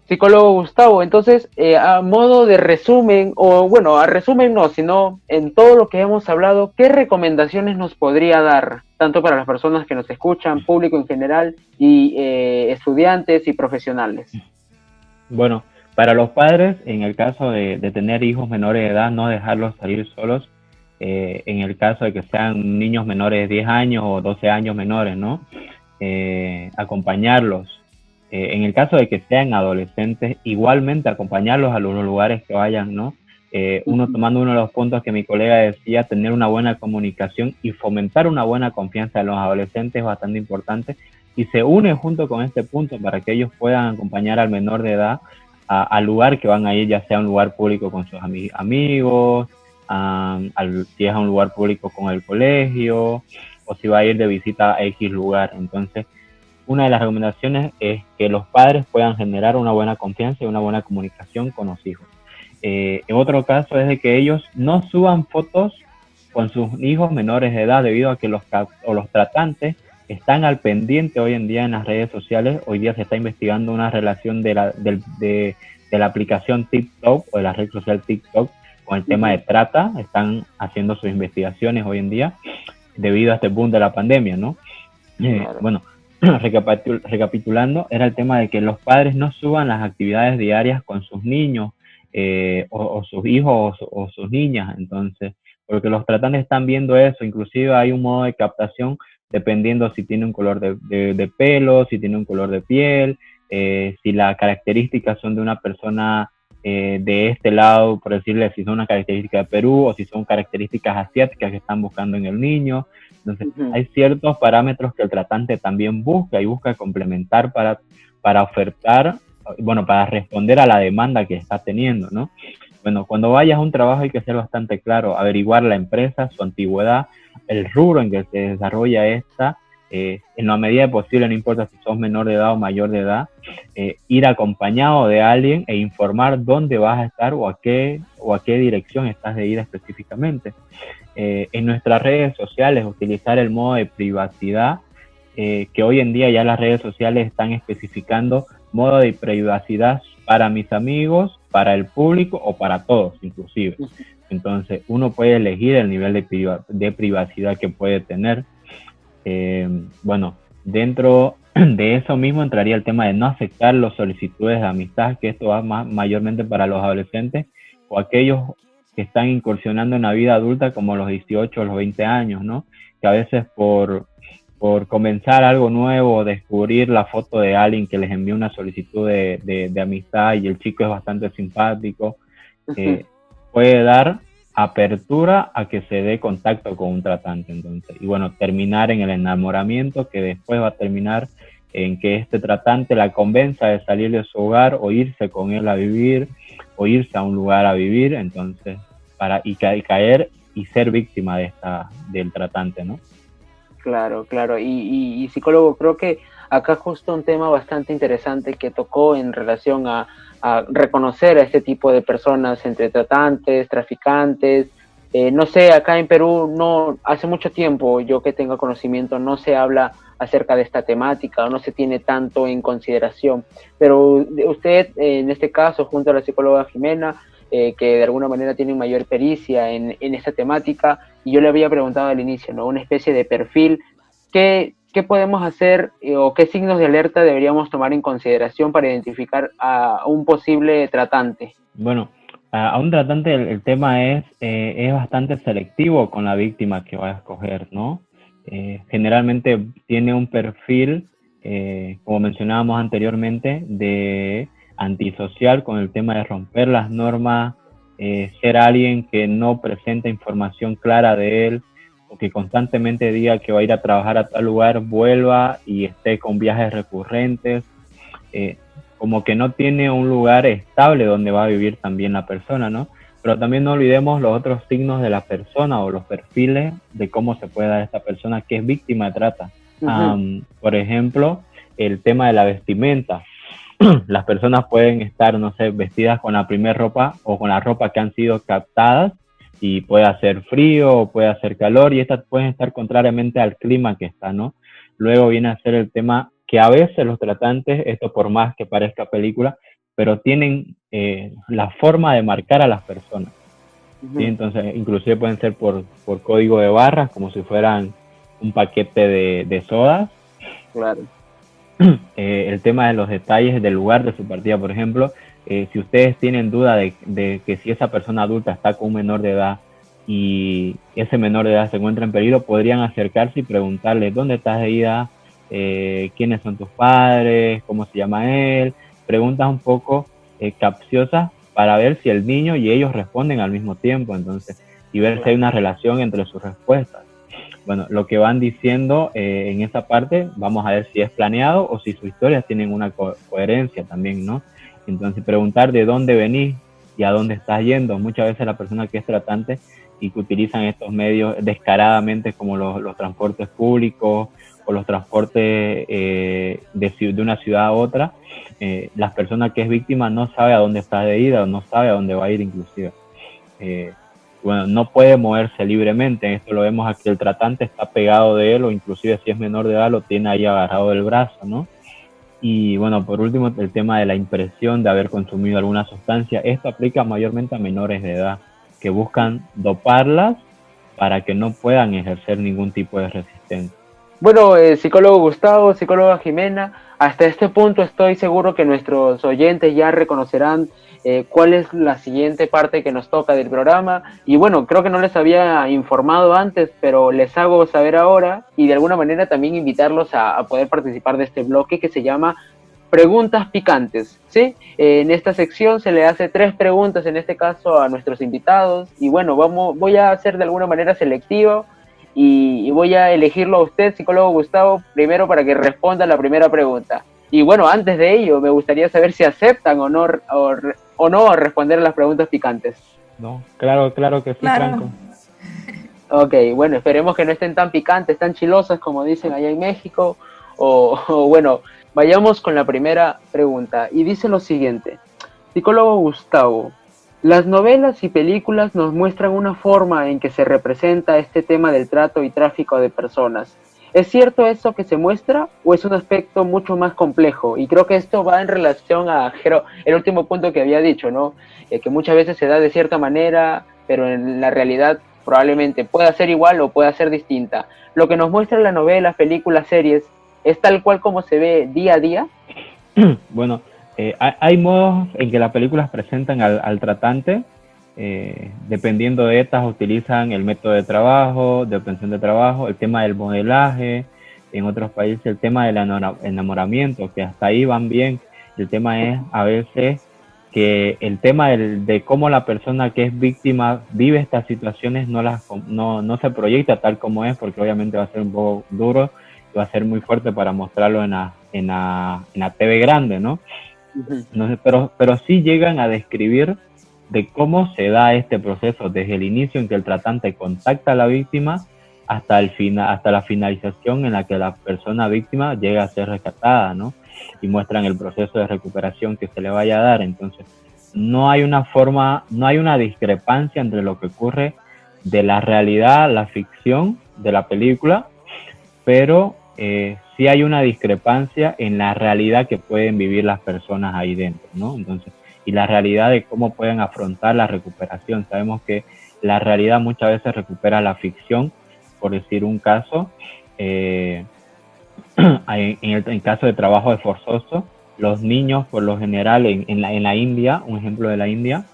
Psicólogo Gustavo, entonces, a modo de resumen, o bueno, a resumen no, sino en todo lo que hemos hablado, ¿qué recomendaciones nos podría dar, tanto para las personas que nos escuchan, público en general, y estudiantes y profesionales? Bueno, para los padres, en el caso de tener hijos menores de edad, no dejarlos salir solos, en el caso de que sean niños menores de 10 años o 12 años menores, ¿no? Acompañarlos. En el caso de que sean adolescentes, igualmente acompañarlos a los lugares que vayan, ¿no? Tomando uno de los puntos que mi colega decía, tener una buena comunicación y fomentar una buena confianza en los adolescentes es bastante importante, y se une junto con este punto para que ellos puedan acompañar al menor de edad al lugar que van a ir, ya sea un lugar público con sus amigos, si es a un lugar público con el colegio, o si va a ir de visita a X lugar. Entonces, una de las recomendaciones es que los padres puedan generar una buena confianza y una buena comunicación con los hijos. En otro caso es de que ellos no suban fotos con sus hijos menores de edad, debido a que los tratantes están al pendiente hoy en día en las redes sociales. Hoy día se está investigando una relación de la aplicación TikTok o de la red social TikTok con el tema de trata. Están haciendo sus investigaciones hoy en día debido a este boom de la pandemia, ¿no? Claro. Bueno, recapitulando, era el tema de que los padres no suban las actividades diarias con sus niños o sus hijos o sus niñas. Entonces, porque los tratantes están viendo eso. Inclusive hay un modo de captación dependiendo si tiene un color de pelo, si tiene un color de piel, si las características son de una persona de este lado, por decirle, si son una característica de Perú o si son características asiáticas que están buscando en el niño. Entonces, hay ciertos parámetros que el tratante también busca complementar para ofertar, bueno, para responder a la demanda que está teniendo, ¿no? Bueno, cuando vayas a un trabajo hay que ser bastante claro, averiguar la empresa, su antigüedad, el rubro en que se desarrolla esta, en la medida posible, no importa si sos menor de edad o mayor de edad, ir acompañado de alguien e informar dónde vas a estar o a qué dirección estás de ida específicamente. En nuestras redes sociales, utilizar el modo de privacidad, que hoy en día ya las redes sociales están especificando modo de privacidad para mis amigos, para el público o para todos inclusive. Entonces uno puede elegir el nivel de privacidad que puede tener. Bueno, dentro de eso mismo entraría el tema de no aceptar las solicitudes de amistad, que esto va mayormente para los adolescentes o aquellos que están incursionando en la vida adulta como los 18 o los 20 años, ¿no? Que a veces por comenzar algo nuevo o descubrir la foto de alguien que les envió una solicitud de amistad y el chico es bastante simpático, puede dar apertura a que se dé contacto con un tratante. Entonces, y bueno, terminar en el enamoramiento, que después va a terminar en que este tratante la convenza de salir de su hogar o irse con él a vivir o irse a un lugar a vivir. Entonces, y caer y ser víctima del tratante, ¿no? Claro. Y psicólogo, creo que acá justo un tema bastante interesante que tocó en relación a reconocer a este tipo de personas entre tratantes, traficantes. No sé, acá en Perú no hace mucho tiempo, yo que tenga conocimiento, no se habla acerca de esta temática o no se tiene tanto en consideración. Pero usted, en este caso, junto a la psicóloga Jimena, que de alguna manera tiene mayor pericia en esta temática, y yo le había preguntado al inicio, ¿no? Una especie de perfil, ¿qué podemos hacer o qué signos de alerta deberíamos tomar en consideración para identificar a un posible tratante? Bueno, a un tratante el tema es bastante selectivo con la víctima que va a escoger, ¿no? Generalmente tiene un perfil, como mencionábamos anteriormente, de antisocial, con el tema de romper las normas, ser alguien que no presenta información clara de él, o que constantemente diga que va a ir a trabajar a tal lugar, vuelva y esté con viajes recurrentes, como que no tiene un lugar estable donde va a vivir también la persona, ¿no? Pero también no olvidemos los otros signos de la persona o los perfiles de cómo se puede dar esta persona que es víctima de trata. Por ejemplo, el tema de la vestimenta. Las personas pueden estar, no sé, vestidas con la primer ropa o con la ropa que han sido captadas, y puede hacer frío o puede hacer calor, y estas pueden estar contrariamente al clima que está, ¿no? Luego viene a ser el tema que a veces los tratantes, esto por más que parezca película, pero tienen la forma de marcar a las personas, ¿sí? Entonces, inclusive pueden ser por código de barras, como si fueran un paquete de sodas. Claro. El tema de los detalles del lugar de su partida, por ejemplo, si ustedes tienen duda de que si esa persona adulta está con un menor de edad y ese menor de edad se encuentra en peligro, podrían acercarse y preguntarle dónde estás de ida, quiénes son tus padres, cómo se llama él, preguntas un poco capciosas para ver si el niño y ellos responden al mismo tiempo, entonces, y ver si hay una relación entre sus respuestas. Bueno, lo que van diciendo en esa parte, vamos a ver si es planeado o si sus historias tienen una coherencia también, ¿no? Entonces, preguntar de dónde venís y a dónde estás yendo. Muchas veces la persona que es tratante y que utilizan estos medios descaradamente como los transportes públicos o los transportes de una ciudad a otra, las personas que es víctima no sabe a dónde está de ida o no sabe a dónde va a ir inclusive. Bueno, no puede moverse libremente. Esto lo vemos aquí, el tratante está pegado de él, o inclusive si es menor de edad lo tiene ahí agarrado del brazo, ¿no? Y bueno, por último, el tema de la impresión de haber consumido alguna sustancia. Esto aplica mayormente a menores de edad que buscan doparlas para que no puedan ejercer ningún tipo de resistencia. Bueno, psicólogo Gustavo, psicóloga Jimena, hasta este punto estoy seguro que nuestros oyentes ya reconocerán cuál es la siguiente parte que nos toca del programa. Y bueno, creo que no les había informado antes, pero les hago saber ahora y de alguna manera también invitarlos a poder participar de este bloque que se llama Preguntas Picantes, ¿sí? En esta sección se le hace 3 preguntas, en este caso a nuestros invitados. Y bueno, voy a hacer de alguna manera selectivo y voy a elegirlo a usted, psicólogo Gustavo, primero para que responda la primera pregunta. Y bueno, antes de ello, me gustaría saber si aceptan o no responder a las preguntas picantes. No, claro que sí, claro. Franco. Ok, bueno, esperemos que no estén tan picantes, tan chilosas como dicen allá en México. O bueno, vayamos con la primera pregunta. Y dice lo siguiente: psicólogo Gustavo, las novelas y películas nos muestran una forma en que se representa este tema del trato y tráfico de personas. ¿Es cierto eso que se muestra o es un aspecto mucho más complejo? Y creo que esto va en relación a el último punto que había dicho, ¿no? Que muchas veces se da de cierta manera, pero en la realidad probablemente pueda ser igual o pueda ser distinta. Lo que nos muestra la novela, películas, series, ¿es tal cual como se ve día a día? Bueno, hay modos en que las películas presentan al tratante. Dependiendo de estas, utilizan el método de trabajo, de obtención de trabajo, el tema del modelaje, en otros países el tema del enamoramiento, que hasta ahí van bien. El tema es a veces que el tema de cómo la persona que es víctima vive estas situaciones no se proyecta tal como es, porque obviamente va a ser un poco duro y va a ser muy fuerte para mostrarlo en la TV grande, ¿no? Uh-huh. Pero sí llegan a describir de cómo se da este proceso desde el inicio en que el tratante contacta a la víctima hasta la finalización en la que la persona víctima llega a ser rescatada, ¿no? Y muestran el proceso de recuperación que se le vaya a dar. Entonces, no hay una discrepancia entre lo que ocurre de la realidad, la ficción de la película, pero sí hay una discrepancia en la realidad que pueden vivir las personas ahí dentro, ¿no? Entonces, y la realidad de cómo pueden afrontar la recuperación. Sabemos que la realidad muchas veces recupera la ficción, por decir un caso, en caso de trabajo forzoso, los niños por lo general en la India, un ejemplo de la India,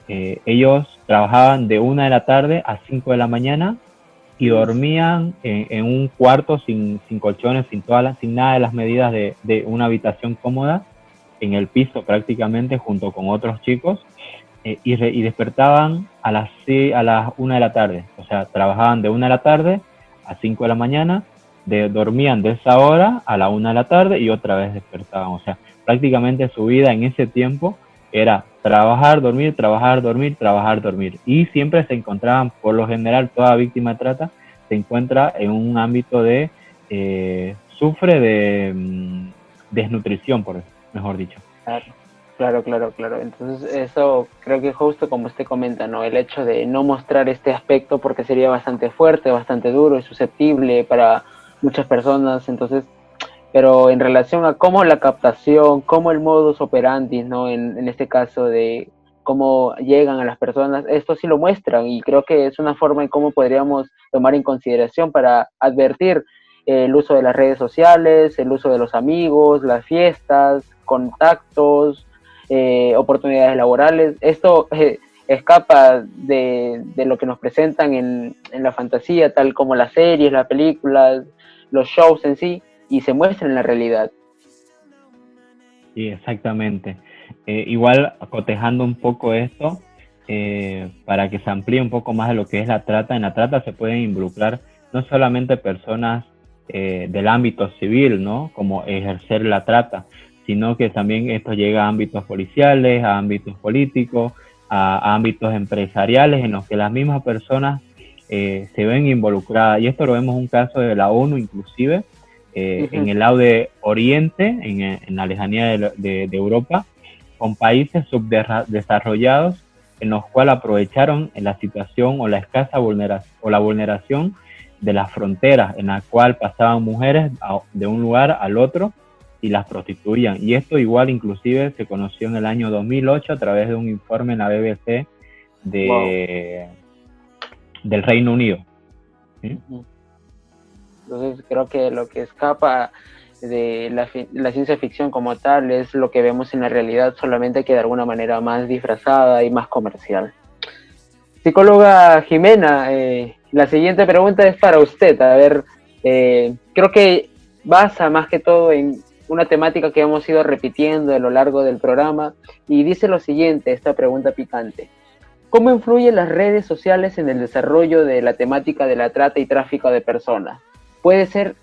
ellos trabajaban de 1 de la tarde a 5 de la mañana y dormían en un cuarto sin colchones, sin nada de las medidas de una habitación cómoda, en el piso prácticamente junto con otros chicos, y despertaban a las 1 de la tarde, o sea, trabajaban de 1 de la tarde a 5 de la mañana, dormían de esa hora a la 1 de la tarde y otra vez despertaban, o sea, prácticamente su vida en ese tiempo era trabajar, dormir, trabajar, dormir, trabajar, dormir, y siempre se encontraban, por lo general, toda víctima de trata se encuentra en un ámbito sufre de desnutrición, mejor dicho. Claro. Entonces eso creo que justo como usted comenta, ¿no? El hecho de no mostrar este aspecto porque sería bastante fuerte, bastante duro y susceptible para muchas personas. Entonces, pero en relación a cómo la captación, cómo el modus operandi, ¿no? En este caso de cómo llegan a las personas, esto sí lo muestran y creo que es una forma en cómo podríamos tomar en consideración para advertir el uso de las redes sociales, el uso de los amigos, las fiestas, contactos, oportunidades laborales. Esto escapa de lo que nos presentan en la fantasía, tal como las series, las películas, los shows en sí, y se muestra en la realidad. Sí, exactamente. Igual, cotejando un poco esto, para que se amplíe un poco más de lo que es la trata, en la trata se pueden involucrar no solamente personas del ámbito civil, ¿no? Como ejercer la trata, sino que también esto llega a ámbitos policiales, a ámbitos políticos, a ámbitos empresariales en los que las mismas personas se ven involucradas. Y esto lo vemos un caso de la ONU inclusive, en el lado de Oriente, en la lejanía de Europa, con países subdesarrollados en los cuales aprovecharon la situación o la escasa vulneración de las fronteras, en la cual pasaban mujeres de un lugar al otro y las prostituían. Y esto igual inclusive se conoció en el año 2008 a través de un informe en la BBC del Reino Unido. ¿Sí? Entonces creo que lo que escapa de la ciencia ficción como tal es lo que vemos en la realidad, solamente que de alguna manera más disfrazada y más comercial. Psicóloga Jimena, la siguiente pregunta es para usted. A ver, creo que basa más que todo en una temática que hemos ido repitiendo a lo largo del programa, y dice lo siguiente, esta pregunta picante: ¿cómo influyen las redes sociales en el desarrollo de la temática de la trata y tráfico de personas? ¿Puede ser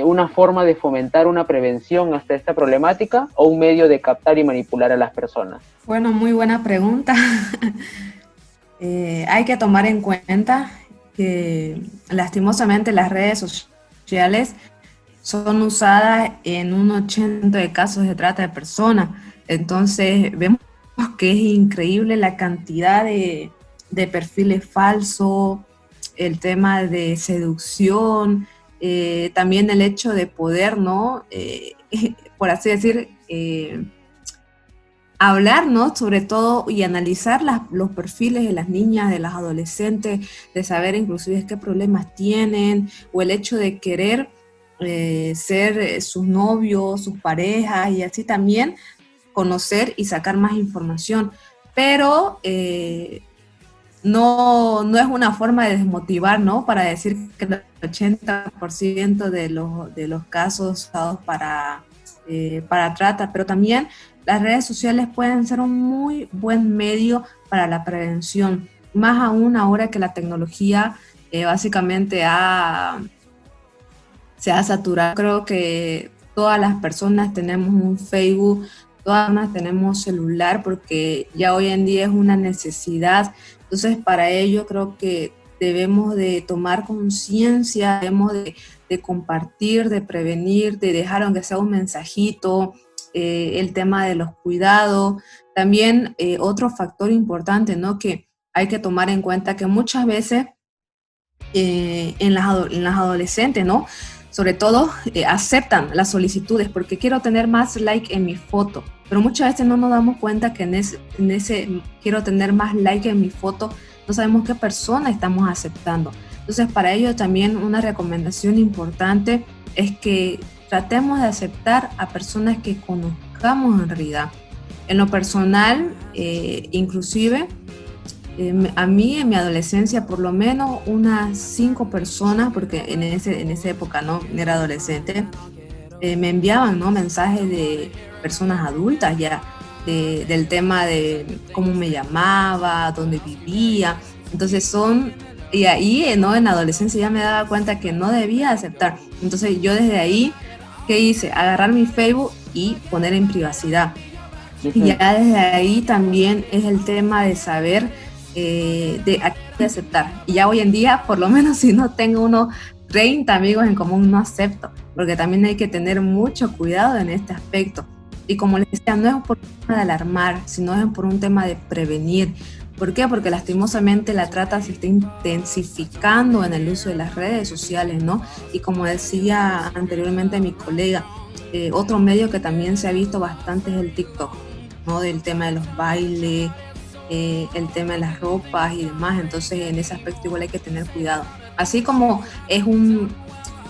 una forma de fomentar una prevención hasta esta problemática o un medio de captar y manipular a las personas? Bueno, muy buena pregunta. Hay que tomar en cuenta que lastimosamente las redes sociales son usadas en un 80% de casos de trata de personas. Entonces vemos que es increíble la cantidad de perfiles falsos, el tema de seducción, también el hecho de poder, ¿no? Por así decir, hablar, ¿no? Sobre todo, y analizar los perfiles de las niñas, de las adolescentes, de saber inclusive qué problemas tienen, o el hecho de querer ser sus novios, sus parejas, y así también conocer y sacar más información. Pero no es una forma de desmotivar, ¿no? Para decir que el 80% de los casos usados para trata, pero también las redes sociales pueden ser un muy buen medio para la prevención, más aún ahora que la tecnología básicamente se ha saturado. Creo que todas las personas tenemos un Facebook, todas las tenemos celular, porque ya hoy en día es una necesidad. Entonces, para ello creo que debemos de tomar conciencia, debemos de compartir, de prevenir, de dejar aunque sea un mensajito, el tema de los cuidados. También otro factor importante, ¿no? Que hay que tomar en cuenta, que muchas veces en las adolescentes, ¿no? Sobre todo aceptan las solicitudes porque quiero tener más like en mi foto, pero muchas veces no nos damos cuenta que en ese quiero tener más like en mi foto, no sabemos qué persona estamos aceptando. Entonces, para ello también una recomendación importante es que tratemos de aceptar a personas que conozcamos en realidad. En lo personal, inclusive, a mí en mi adolescencia, por lo menos unas 5 personas, porque en esa época no era adolescente, me enviaban, ¿no? mensajes de personas adultas ya, del tema de cómo me llamaba, dónde vivía. Entonces y ahí, ¿no? en la adolescencia ya me daba cuenta que no debía aceptar. Entonces yo desde ahí, ¿qué hice? Agarrar mi Facebook y poner en privacidad. Y ya desde ahí también es el tema de saber de aceptar. Y ya hoy en día, por lo menos si no tengo unos 30 amigos en común, no acepto, porque también hay que tener mucho cuidado en este aspecto. Y como les decía, no es por un tema de alarmar, sino es por un tema de prevenir. ¿Por qué? Porque lastimosamente la trata se está intensificando en el uso de las redes sociales, ¿no? Y como decía anteriormente mi colega, otro medio que también se ha visto bastante es el TikTok, ¿no? Del tema de los bailes, el tema de las ropas y demás. Entonces en ese aspecto igual hay que tener cuidado. Así como es un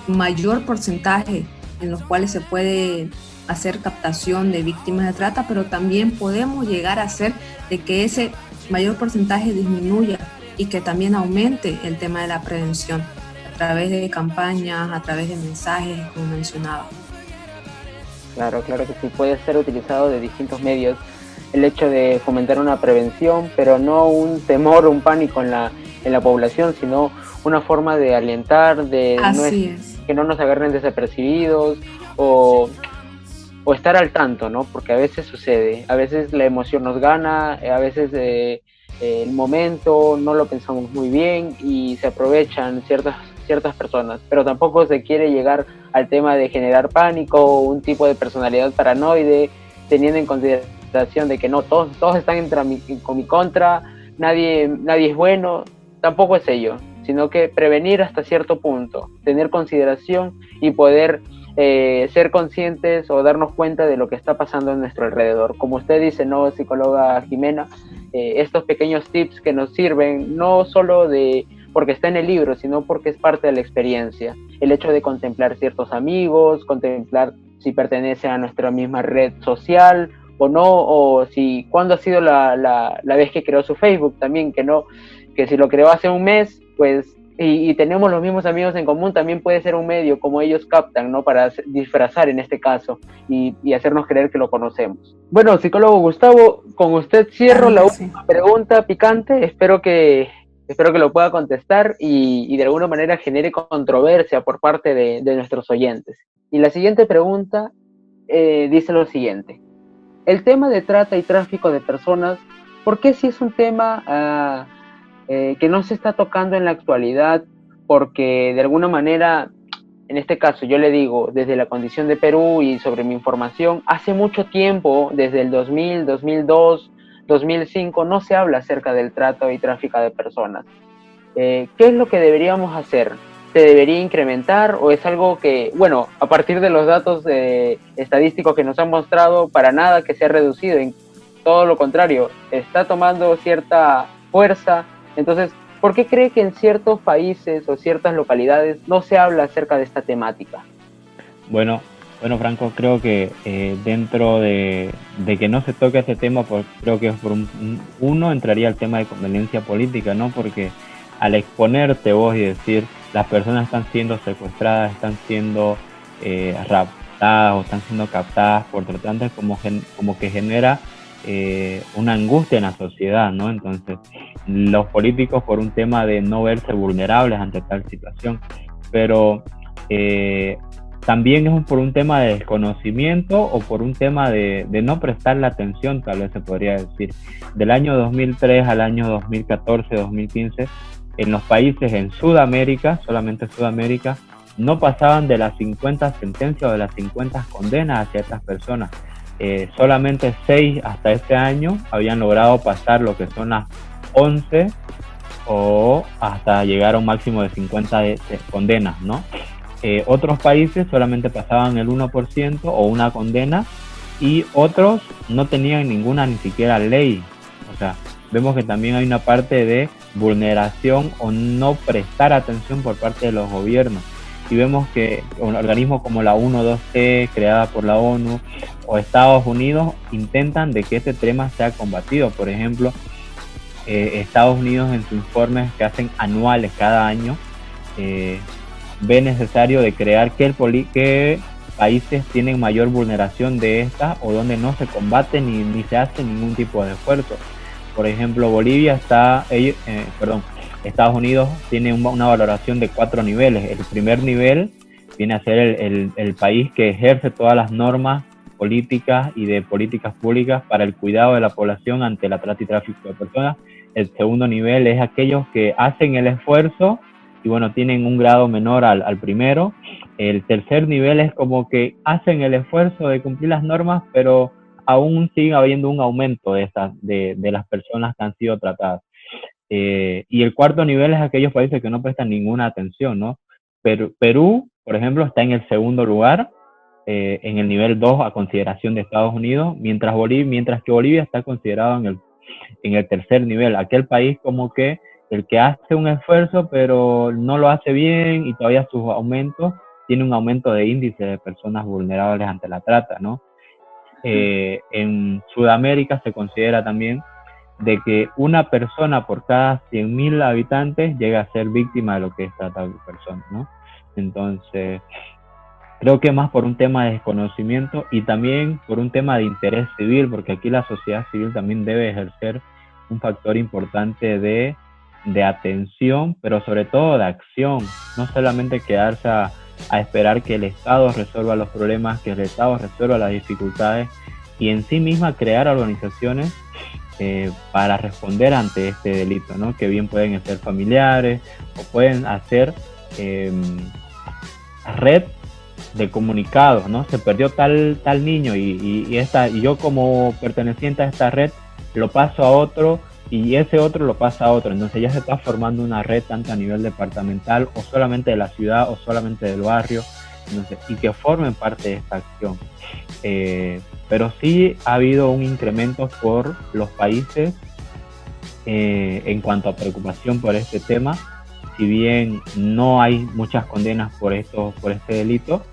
mayor porcentaje en los cuales se puede hacer captación de víctimas de trata, pero también podemos llegar a hacer de que ese mayor porcentaje disminuya y que también aumente el tema de la prevención a través de campañas, a través de mensajes, como mencionaba. Claro que sí, puede ser utilizado de distintos medios. El hecho de fomentar una prevención, pero no un temor o un pánico en la población, sino una forma de alentar, que no nos agarren desapercibidos o estar al tanto, ¿no? Porque a veces sucede, a veces la emoción nos gana, a veces el momento no lo pensamos muy bien y se aprovechan ciertas ciertas personas, pero tampoco se quiere llegar al tema de generar pánico o un tipo de personalidad paranoide, teniendo en consideración de que no, todos están con mi contra, nadie es bueno. Tampoco es ello, sino que prevenir hasta cierto punto, tener consideración y poder ser conscientes o darnos cuenta de lo que está pasando en nuestro alrededor. Como usted dice, ¿no, psicóloga Jimena? Estos pequeños tips que nos sirven no solo porque está en el libro, sino porque es parte de la experiencia. El hecho de contemplar ciertos amigos, contemplar si pertenece a nuestra misma red social o no, o si cuándo ha sido la vez que creó su Facebook también, que si lo creó hace un mes, pues y tenemos los mismos amigos en común, también puede ser un medio como ellos captan, ¿no? Para disfrazar en este caso y hacernos creer que lo conocemos. Bueno, psicólogo Gustavo, con usted cierro la última pregunta picante. Espero que lo pueda contestar y de alguna manera genere controversia por parte de nuestros oyentes. Y la siguiente pregunta dice lo siguiente. El tema de trata y tráfico de personas, ¿por qué si es un tema que no se está tocando en la actualidad? Porque de alguna manera, en este caso yo le digo, desde la condición de Perú y sobre mi información, hace mucho tiempo, desde el 2000, 2002, 2005, no se habla acerca del trato y tráfico de personas. ¿Qué es lo que deberíamos hacer? ¿Se debería incrementar o es algo que, bueno, a partir de los datos estadísticos que nos han mostrado, para nada que se ha reducido, en todo lo contrario, está tomando cierta fuerza? Entonces, ¿por qué cree que en ciertos países o ciertas localidades no se habla acerca de esta temática? Bueno, Franco, creo que dentro de que no se toque este tema, pues creo que uno entraría el tema de conveniencia política, ¿no? Porque al exponerte vos y decir las personas están siendo secuestradas, están siendo raptadas o están siendo captadas por tratantes, como que genera una angustia en la sociedad, ¿no? Entonces, los políticos, por un tema de no verse vulnerables ante tal situación, pero también es por un tema de desconocimiento o por un tema de no prestarle atención, tal vez se podría decir. Del año 2003 al año 2014, 2015, en los países en Sudamérica, solamente Sudamérica, no pasaban de las 50 sentencias o de las 50 condenas hacia estas personas. Solamente 6 hasta este año habían logrado pasar lo que son las 11 o hasta llegar a un máximo de 50 condenas, ¿no? Otros países solamente pasaban el 1% o una condena y otros no tenían ninguna ni siquiera ley. O sea, vemos que también hay una parte de vulneración o no prestar atención por parte de los gobiernos. Y vemos que organismos como la 1.2T, creada por la ONU, o Estados Unidos, intentan de que este tema sea combatido. Por ejemplo, Estados Unidos en sus informes que hacen anuales cada año, ve necesario de crear qué países tienen mayor vulneración de esta o donde no se combate ni se hace ningún tipo de esfuerzo. Por ejemplo, Estados Unidos tiene una valoración de 4 niveles. El primer nivel viene a ser el país que ejerce todas las normas políticas y de políticas públicas para el cuidado de la población ante la trata y tráfico de personas. El segundo nivel es aquellos que hacen el esfuerzo y bueno, tienen un grado menor al primero. El tercer nivel es como que hacen el esfuerzo de cumplir las normas, pero aún sigue habiendo un aumento de las personas que han sido tratadas. Y el cuarto nivel es aquellos países que no prestan ninguna atención, ¿no? Perú, por ejemplo, está en el segundo lugar, en el nivel 2 a consideración de Estados Unidos, mientras que Bolivia está considerado en el tercer nivel. Aquel país como que el que hace un esfuerzo pero no lo hace bien y todavía sus aumentos, tiene un aumento de índice de personas vulnerables ante la trata, ¿no? En Sudamérica se considera también de que una persona por cada 100.000 habitantes llega a ser víctima de lo que es trata de personas, ¿no? Entonces, creo que más por un tema de desconocimiento y también por un tema de interés civil, porque aquí la sociedad civil también debe ejercer un factor importante de atención, pero sobre todo de acción, no solamente quedarse a esperar que el Estado resuelva los problemas, que el Estado resuelva las dificultades y en sí misma crear organizaciones para responder ante este delito, ¿no? Que bien pueden ser familiares o pueden hacer red de comunicados, ¿no? Se perdió tal niño y yo como perteneciente a esta red lo paso a otro y ese otro lo pasa a otro. Entonces ya se está formando una red tanto a nivel departamental o solamente de la ciudad o solamente del barrio, entonces, y que formen parte de esta acción. Pero sí ha habido un incremento por los países en cuanto a preocupación por este tema. Si bien no hay muchas condenas por este delito,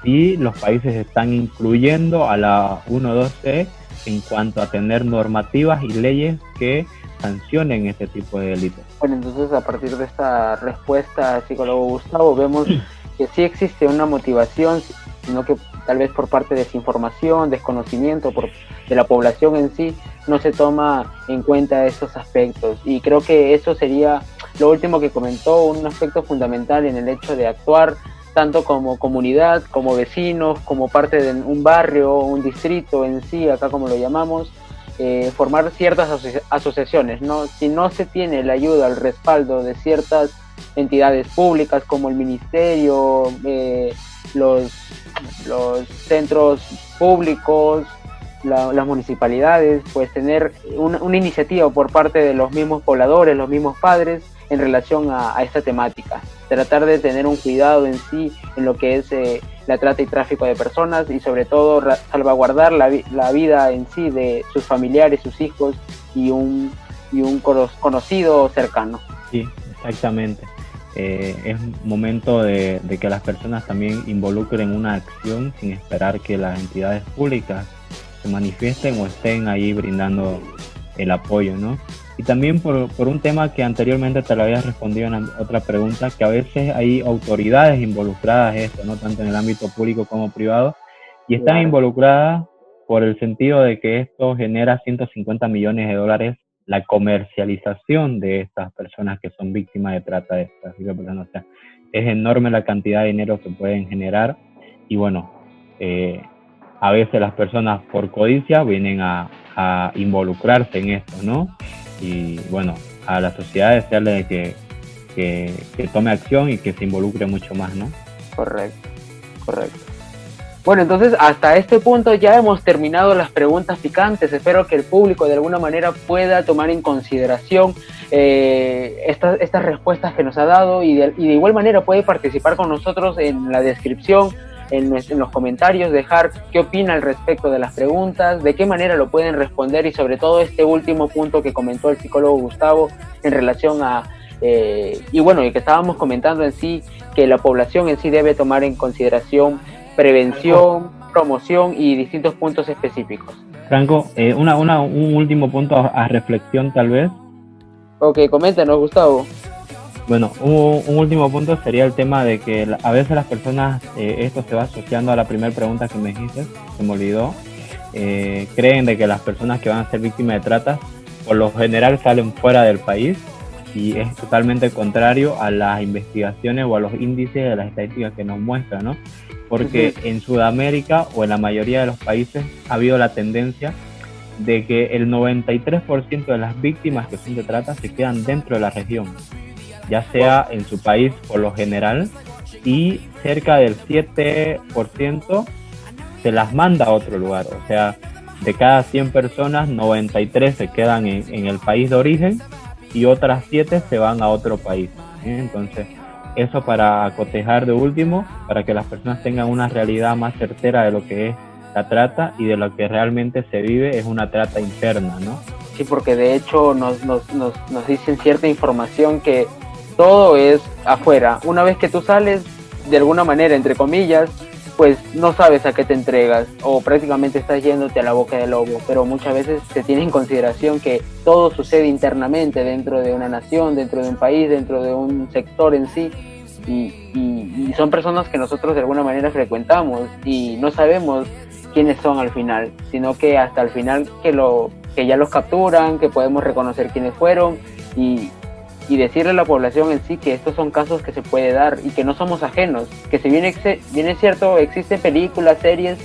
sí los países están incluyendo a la 1.2c en cuanto a tener normativas y leyes que sancionen este tipo de delitos. Bueno, entonces a partir de esta respuesta, psicólogo Gustavo, vemos que sí existe una motivación, sino que tal vez por parte de desinformación, desconocimiento de la población en sí, no se toma en cuenta estos aspectos. Y creo que eso sería lo último que comentó, un aspecto fundamental en el hecho de actuar tanto como comunidad, como vecinos, como parte de un barrio, un distrito en sí, acá como lo llamamos, formar ciertas asociaciones, ¿no? Si no se tiene la ayuda, el respaldo de ciertas entidades públicas como el ministerio, los centros públicos, las municipalidades, pues tener una iniciativa por parte de los mismos pobladores, los mismos padres en relación a esta temática, tratar de tener un cuidado en sí en lo que es la trata y tráfico de personas y sobre todo salvaguardar la vida en sí de sus familiares, sus hijos y un conocido cercano. Sí, exactamente. Es momento de que las personas también involucren una acción sin esperar que las entidades públicas se manifiesten o estén ahí brindando el apoyo, ¿no? Y también por un tema que anteriormente te lo había respondido en otra pregunta, que a veces hay autoridades involucradas en esto, ¿no? Tanto en el ámbito público como privado, y están involucradas por el sentido de que esto genera 150 millones de dólares la comercialización de estas personas que son víctimas de trata de tráfico de personas. O sea, es enorme la cantidad de dinero que pueden generar y bueno, a veces las personas por codicia vienen a involucrarse en esto, ¿no? Y bueno, a la sociedad desearle que tome acción y que se involucre mucho más, ¿no? Correcto. Bueno, entonces hasta este punto ya hemos terminado las preguntas picantes. Espero que el público de alguna manera pueda tomar en consideración estas respuestas que nos ha dado y de igual manera puede participar con nosotros en la descripción, en los comentarios, dejar qué opina al respecto de las preguntas, de qué manera lo pueden responder y sobre todo este último punto que comentó el psicólogo Gustavo en relación a y bueno, y que estábamos comentando en sí, que la población en sí debe tomar en consideración prevención, promoción y distintos puntos específicos. Franco, un último punto a reflexión tal vez. Ok, coméntanos, Gustavo. Bueno, un último punto sería el tema de que a veces las personas, esto se va asociando a la primera pregunta que me dijiste, se me olvidó, creen de que las personas que van a ser víctimas de trata por lo general salen fuera del país y es totalmente contrario a las investigaciones o a los índices de las estadísticas que nos muestran, ¿no? Porque en Sudamérica o en la mayoría de los países ha habido la tendencia de que el 93% de las víctimas que son de trata se quedan dentro de la región, ya sea en su país por lo general, y cerca del 7% se las manda a otro lugar. O sea, de cada 100 personas, 93 se quedan en el país de origen y otras 7 se van a otro país. Entonces, eso para acotejar de último, para que las personas tengan una realidad más certera de lo que es la trata y de lo que realmente se vive es una trata interna, ¿no? Sí, porque de hecho nos dicen cierta información que todo es afuera. Una vez que tú sales, de alguna manera, entre comillas, pues no sabes a qué te entregas o prácticamente estás yéndote a la boca del lobo, pero muchas veces se tiene en consideración que todo sucede internamente dentro de una nación, dentro de un país, dentro de un sector en sí y son personas que nosotros de alguna manera frecuentamos y no sabemos quiénes son al final, sino que hasta el final que ya los capturan, que podemos reconocer quiénes fueron y decirle a la población en sí que estos son casos que se puede dar y que no somos ajenos, que si bien es cierto, existen películas, series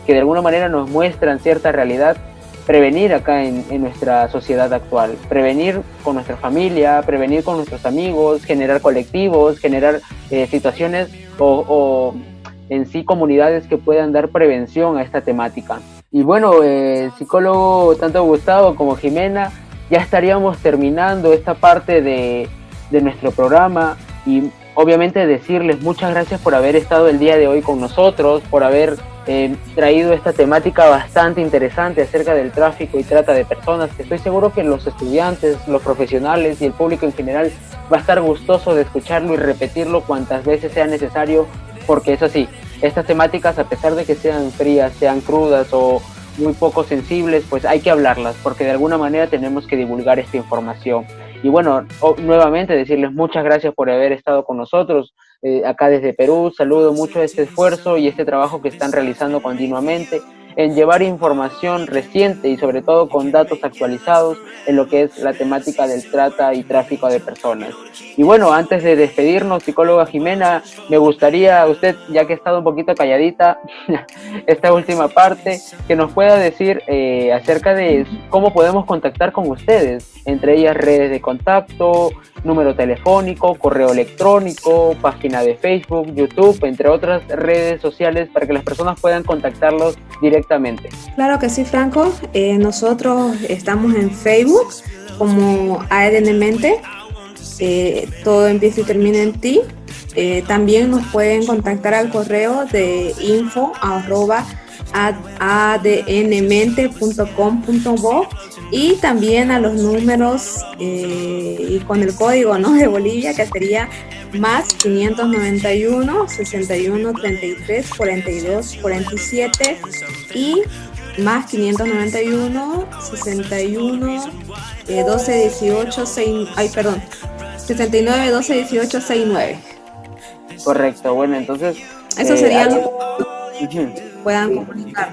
que de alguna manera nos muestran cierta realidad, prevenir acá en nuestra sociedad actual, prevenir con nuestra familia, prevenir con nuestros amigos, generar colectivos, generar situaciones o en sí comunidades que puedan dar prevención a esta temática. Y bueno, psicólogo tanto Gustavo como Jimena, ya estaríamos terminando esta parte de nuestro programa y obviamente decirles muchas gracias por haber estado el día de hoy con nosotros, por haber traído esta temática bastante interesante acerca del tráfico y trata de personas, que estoy seguro que los estudiantes, los profesionales y el público en general va a estar gustoso de escucharlo y repetirlo cuantas veces sea necesario, porque eso sí, estas temáticas, a pesar de que sean frías, sean crudas o muy poco sensibles, pues hay que hablarlas, porque de alguna manera tenemos que divulgar esta información. Y bueno, nuevamente decirles muchas gracias por haber estado con nosotros acá desde Perú. Saludo mucho este esfuerzo y este trabajo que están realizando continuamente en llevar información reciente y sobre todo con datos actualizados en lo que es la temática del trata y tráfico de personas. Y bueno, antes de despedirnos, psicóloga Jimena, me gustaría, usted ya que ha estado un poquito calladita esta última parte, que nos pueda decir acerca de cómo podemos contactar con ustedes, entre ellas redes de contacto, número telefónico, correo electrónico, página de Facebook, YouTube, entre otras redes sociales para que las personas puedan contactarlos directamente. Claro que sí, Franco. Nosotros estamos en Facebook como ADN Mente. Todo empieza y termina en ti. También nos pueden contactar al correo de info@adnmente.com.bo y también a los números y con el código, ¿no?, de Bolivia, que sería más 591 61 33 42 47 y más 591 61 12 18 6, 69 12 18 69. Correcto, bueno, entonces eso sería lo que puedan comunicar.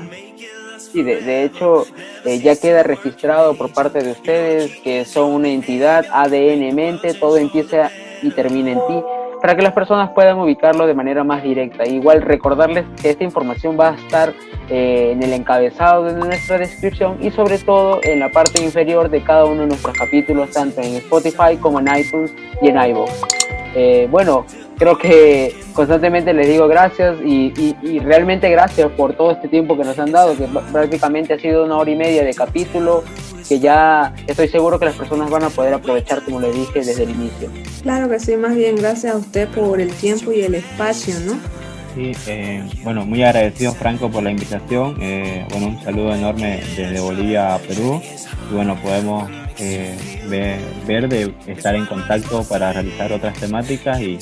Sí, de hecho ya queda registrado por parte de ustedes que son una entidad ADN Mente, todo empieza y termina en ti, para que las personas puedan ubicarlo de manera más directa. Igual recordarles que esta información va a estar en el encabezado de nuestra descripción y sobre todo en la parte inferior de cada uno de nuestros capítulos, tanto en Spotify como en iTunes y en iVoox. Bueno, creo que constantemente les digo gracias y realmente gracias por todo este tiempo que nos han dado, que prácticamente ha sido 1 hora y media de capítulo, que ya estoy seguro que las personas van a poder aprovechar, como les dije desde el inicio. Claro que sí, más bien gracias a usted por el tiempo y el espacio, ¿no? Sí, bueno, muy agradecido, Franco, por la invitación. Bueno, un saludo enorme desde Bolivia a Perú. Y bueno, podemos ver de estar en contacto para realizar otras temáticas y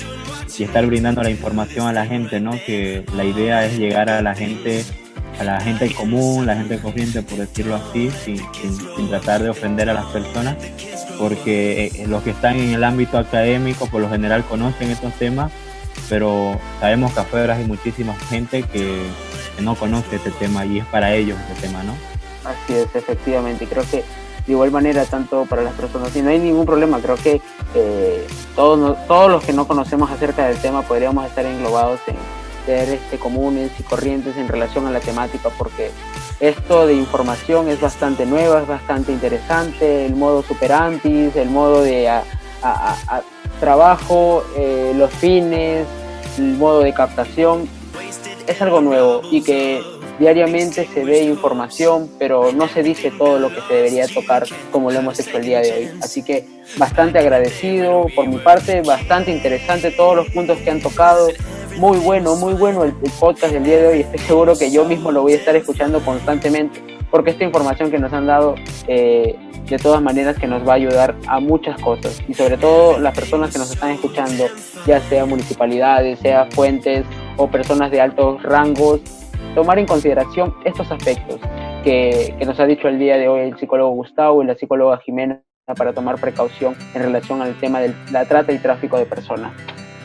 estar brindando la información a la gente, ¿no? Que la idea es llegar a la gente común, la gente corriente, por decirlo así, sin tratar de ofender a las personas, porque los que están en el ámbito académico por lo general conocen estos temas, pero sabemos que afuera hay muchísima gente que no conoce este tema y es para ellos este tema, ¿no? Así es, efectivamente, creo que de igual manera tanto para las personas, y no hay ningún problema, creo que todos los que no conocemos acerca del tema podríamos estar englobados en ser comunes y corrientes en relación a la temática, porque esto de información es bastante nueva, es bastante interesante, el modo superantis, el modo de trabajo, los fines, el modo de captación, es algo nuevo y que diariamente se ve información, pero no se dice todo lo que se debería tocar como lo hemos hecho el día de hoy. Así que bastante agradecido por mi parte, bastante interesante todos los puntos que han tocado. Muy bueno el podcast del día de hoy. Estoy seguro que yo mismo lo voy a estar escuchando constantemente, porque esta información que nos han dado de todas maneras que nos va a ayudar a muchas cosas, y sobre todo las personas que nos están escuchando, ya sea municipalidades, sea fuentes o personas de altos rangos, tomar en consideración estos aspectos que nos ha dicho el día de hoy el psicólogo Gustavo y la psicóloga Jimena, para tomar precaución en relación al tema de la trata y tráfico de personas.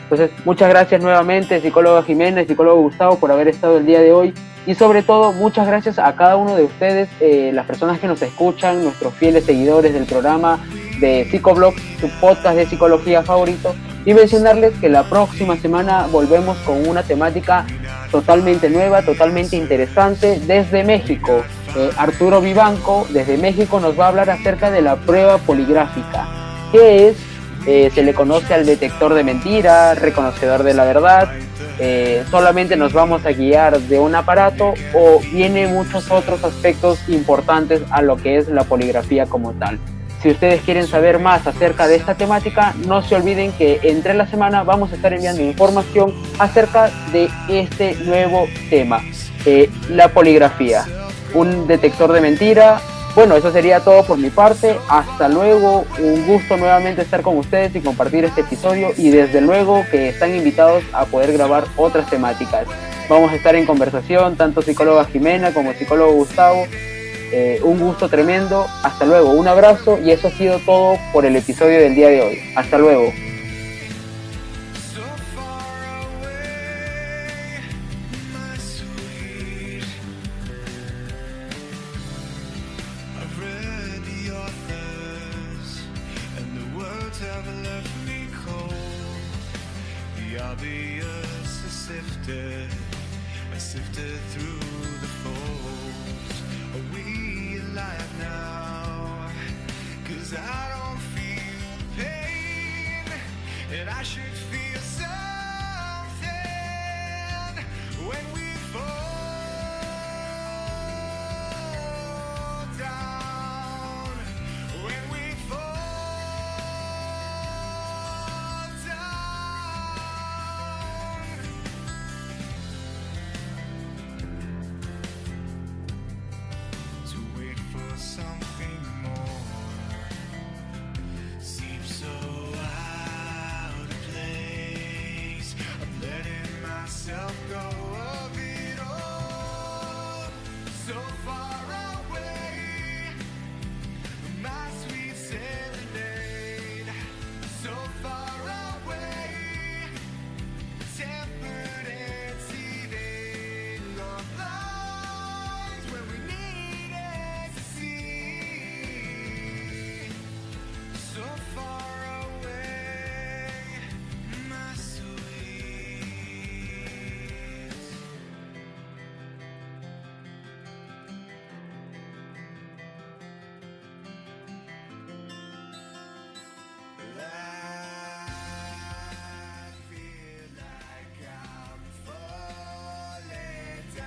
Entonces, muchas gracias nuevamente, psicóloga Jimena y psicólogo Gustavo, por haber estado el día de hoy. Y sobre todo, muchas gracias a cada uno de ustedes, las personas que nos escuchan, nuestros fieles seguidores del programa de Psicoblog, su podcast de psicología favorito. Y mencionarles que la próxima semana volvemos con una temática totalmente nueva, totalmente interesante desde México. Arturo Vivanco, desde México, nos va a hablar acerca de la prueba poligráfica. ¿Qué es? Se le conoce al detector de mentira, reconocedor de la verdad. Solamente nos vamos a guiar de un aparato o viene muchos otros aspectos importantes a lo que es la poligrafía como tal. Si ustedes quieren saber más acerca de esta temática, no se olviden que entre la semana vamos a estar enviando información acerca de este nuevo tema, la poligrafía, un detector de mentira. Bueno, eso sería todo por mi parte. Hasta luego, un gusto nuevamente estar con ustedes y compartir este episodio, y desde luego que están invitados a poder grabar otras temáticas. Vamos a estar en conversación, tanto psicóloga Jimena como psicólogo Gustavo. Un gusto tremendo. Hasta luego, un abrazo, y eso ha sido todo por el episodio del día de hoy. Hasta luego. Sifted through the folds. Are we alive now? 'Cause I don't feel pain, and I should feel something when we fall down. When we fall down. To wait for something more seems so out of place. I'm letting myself go of it all. So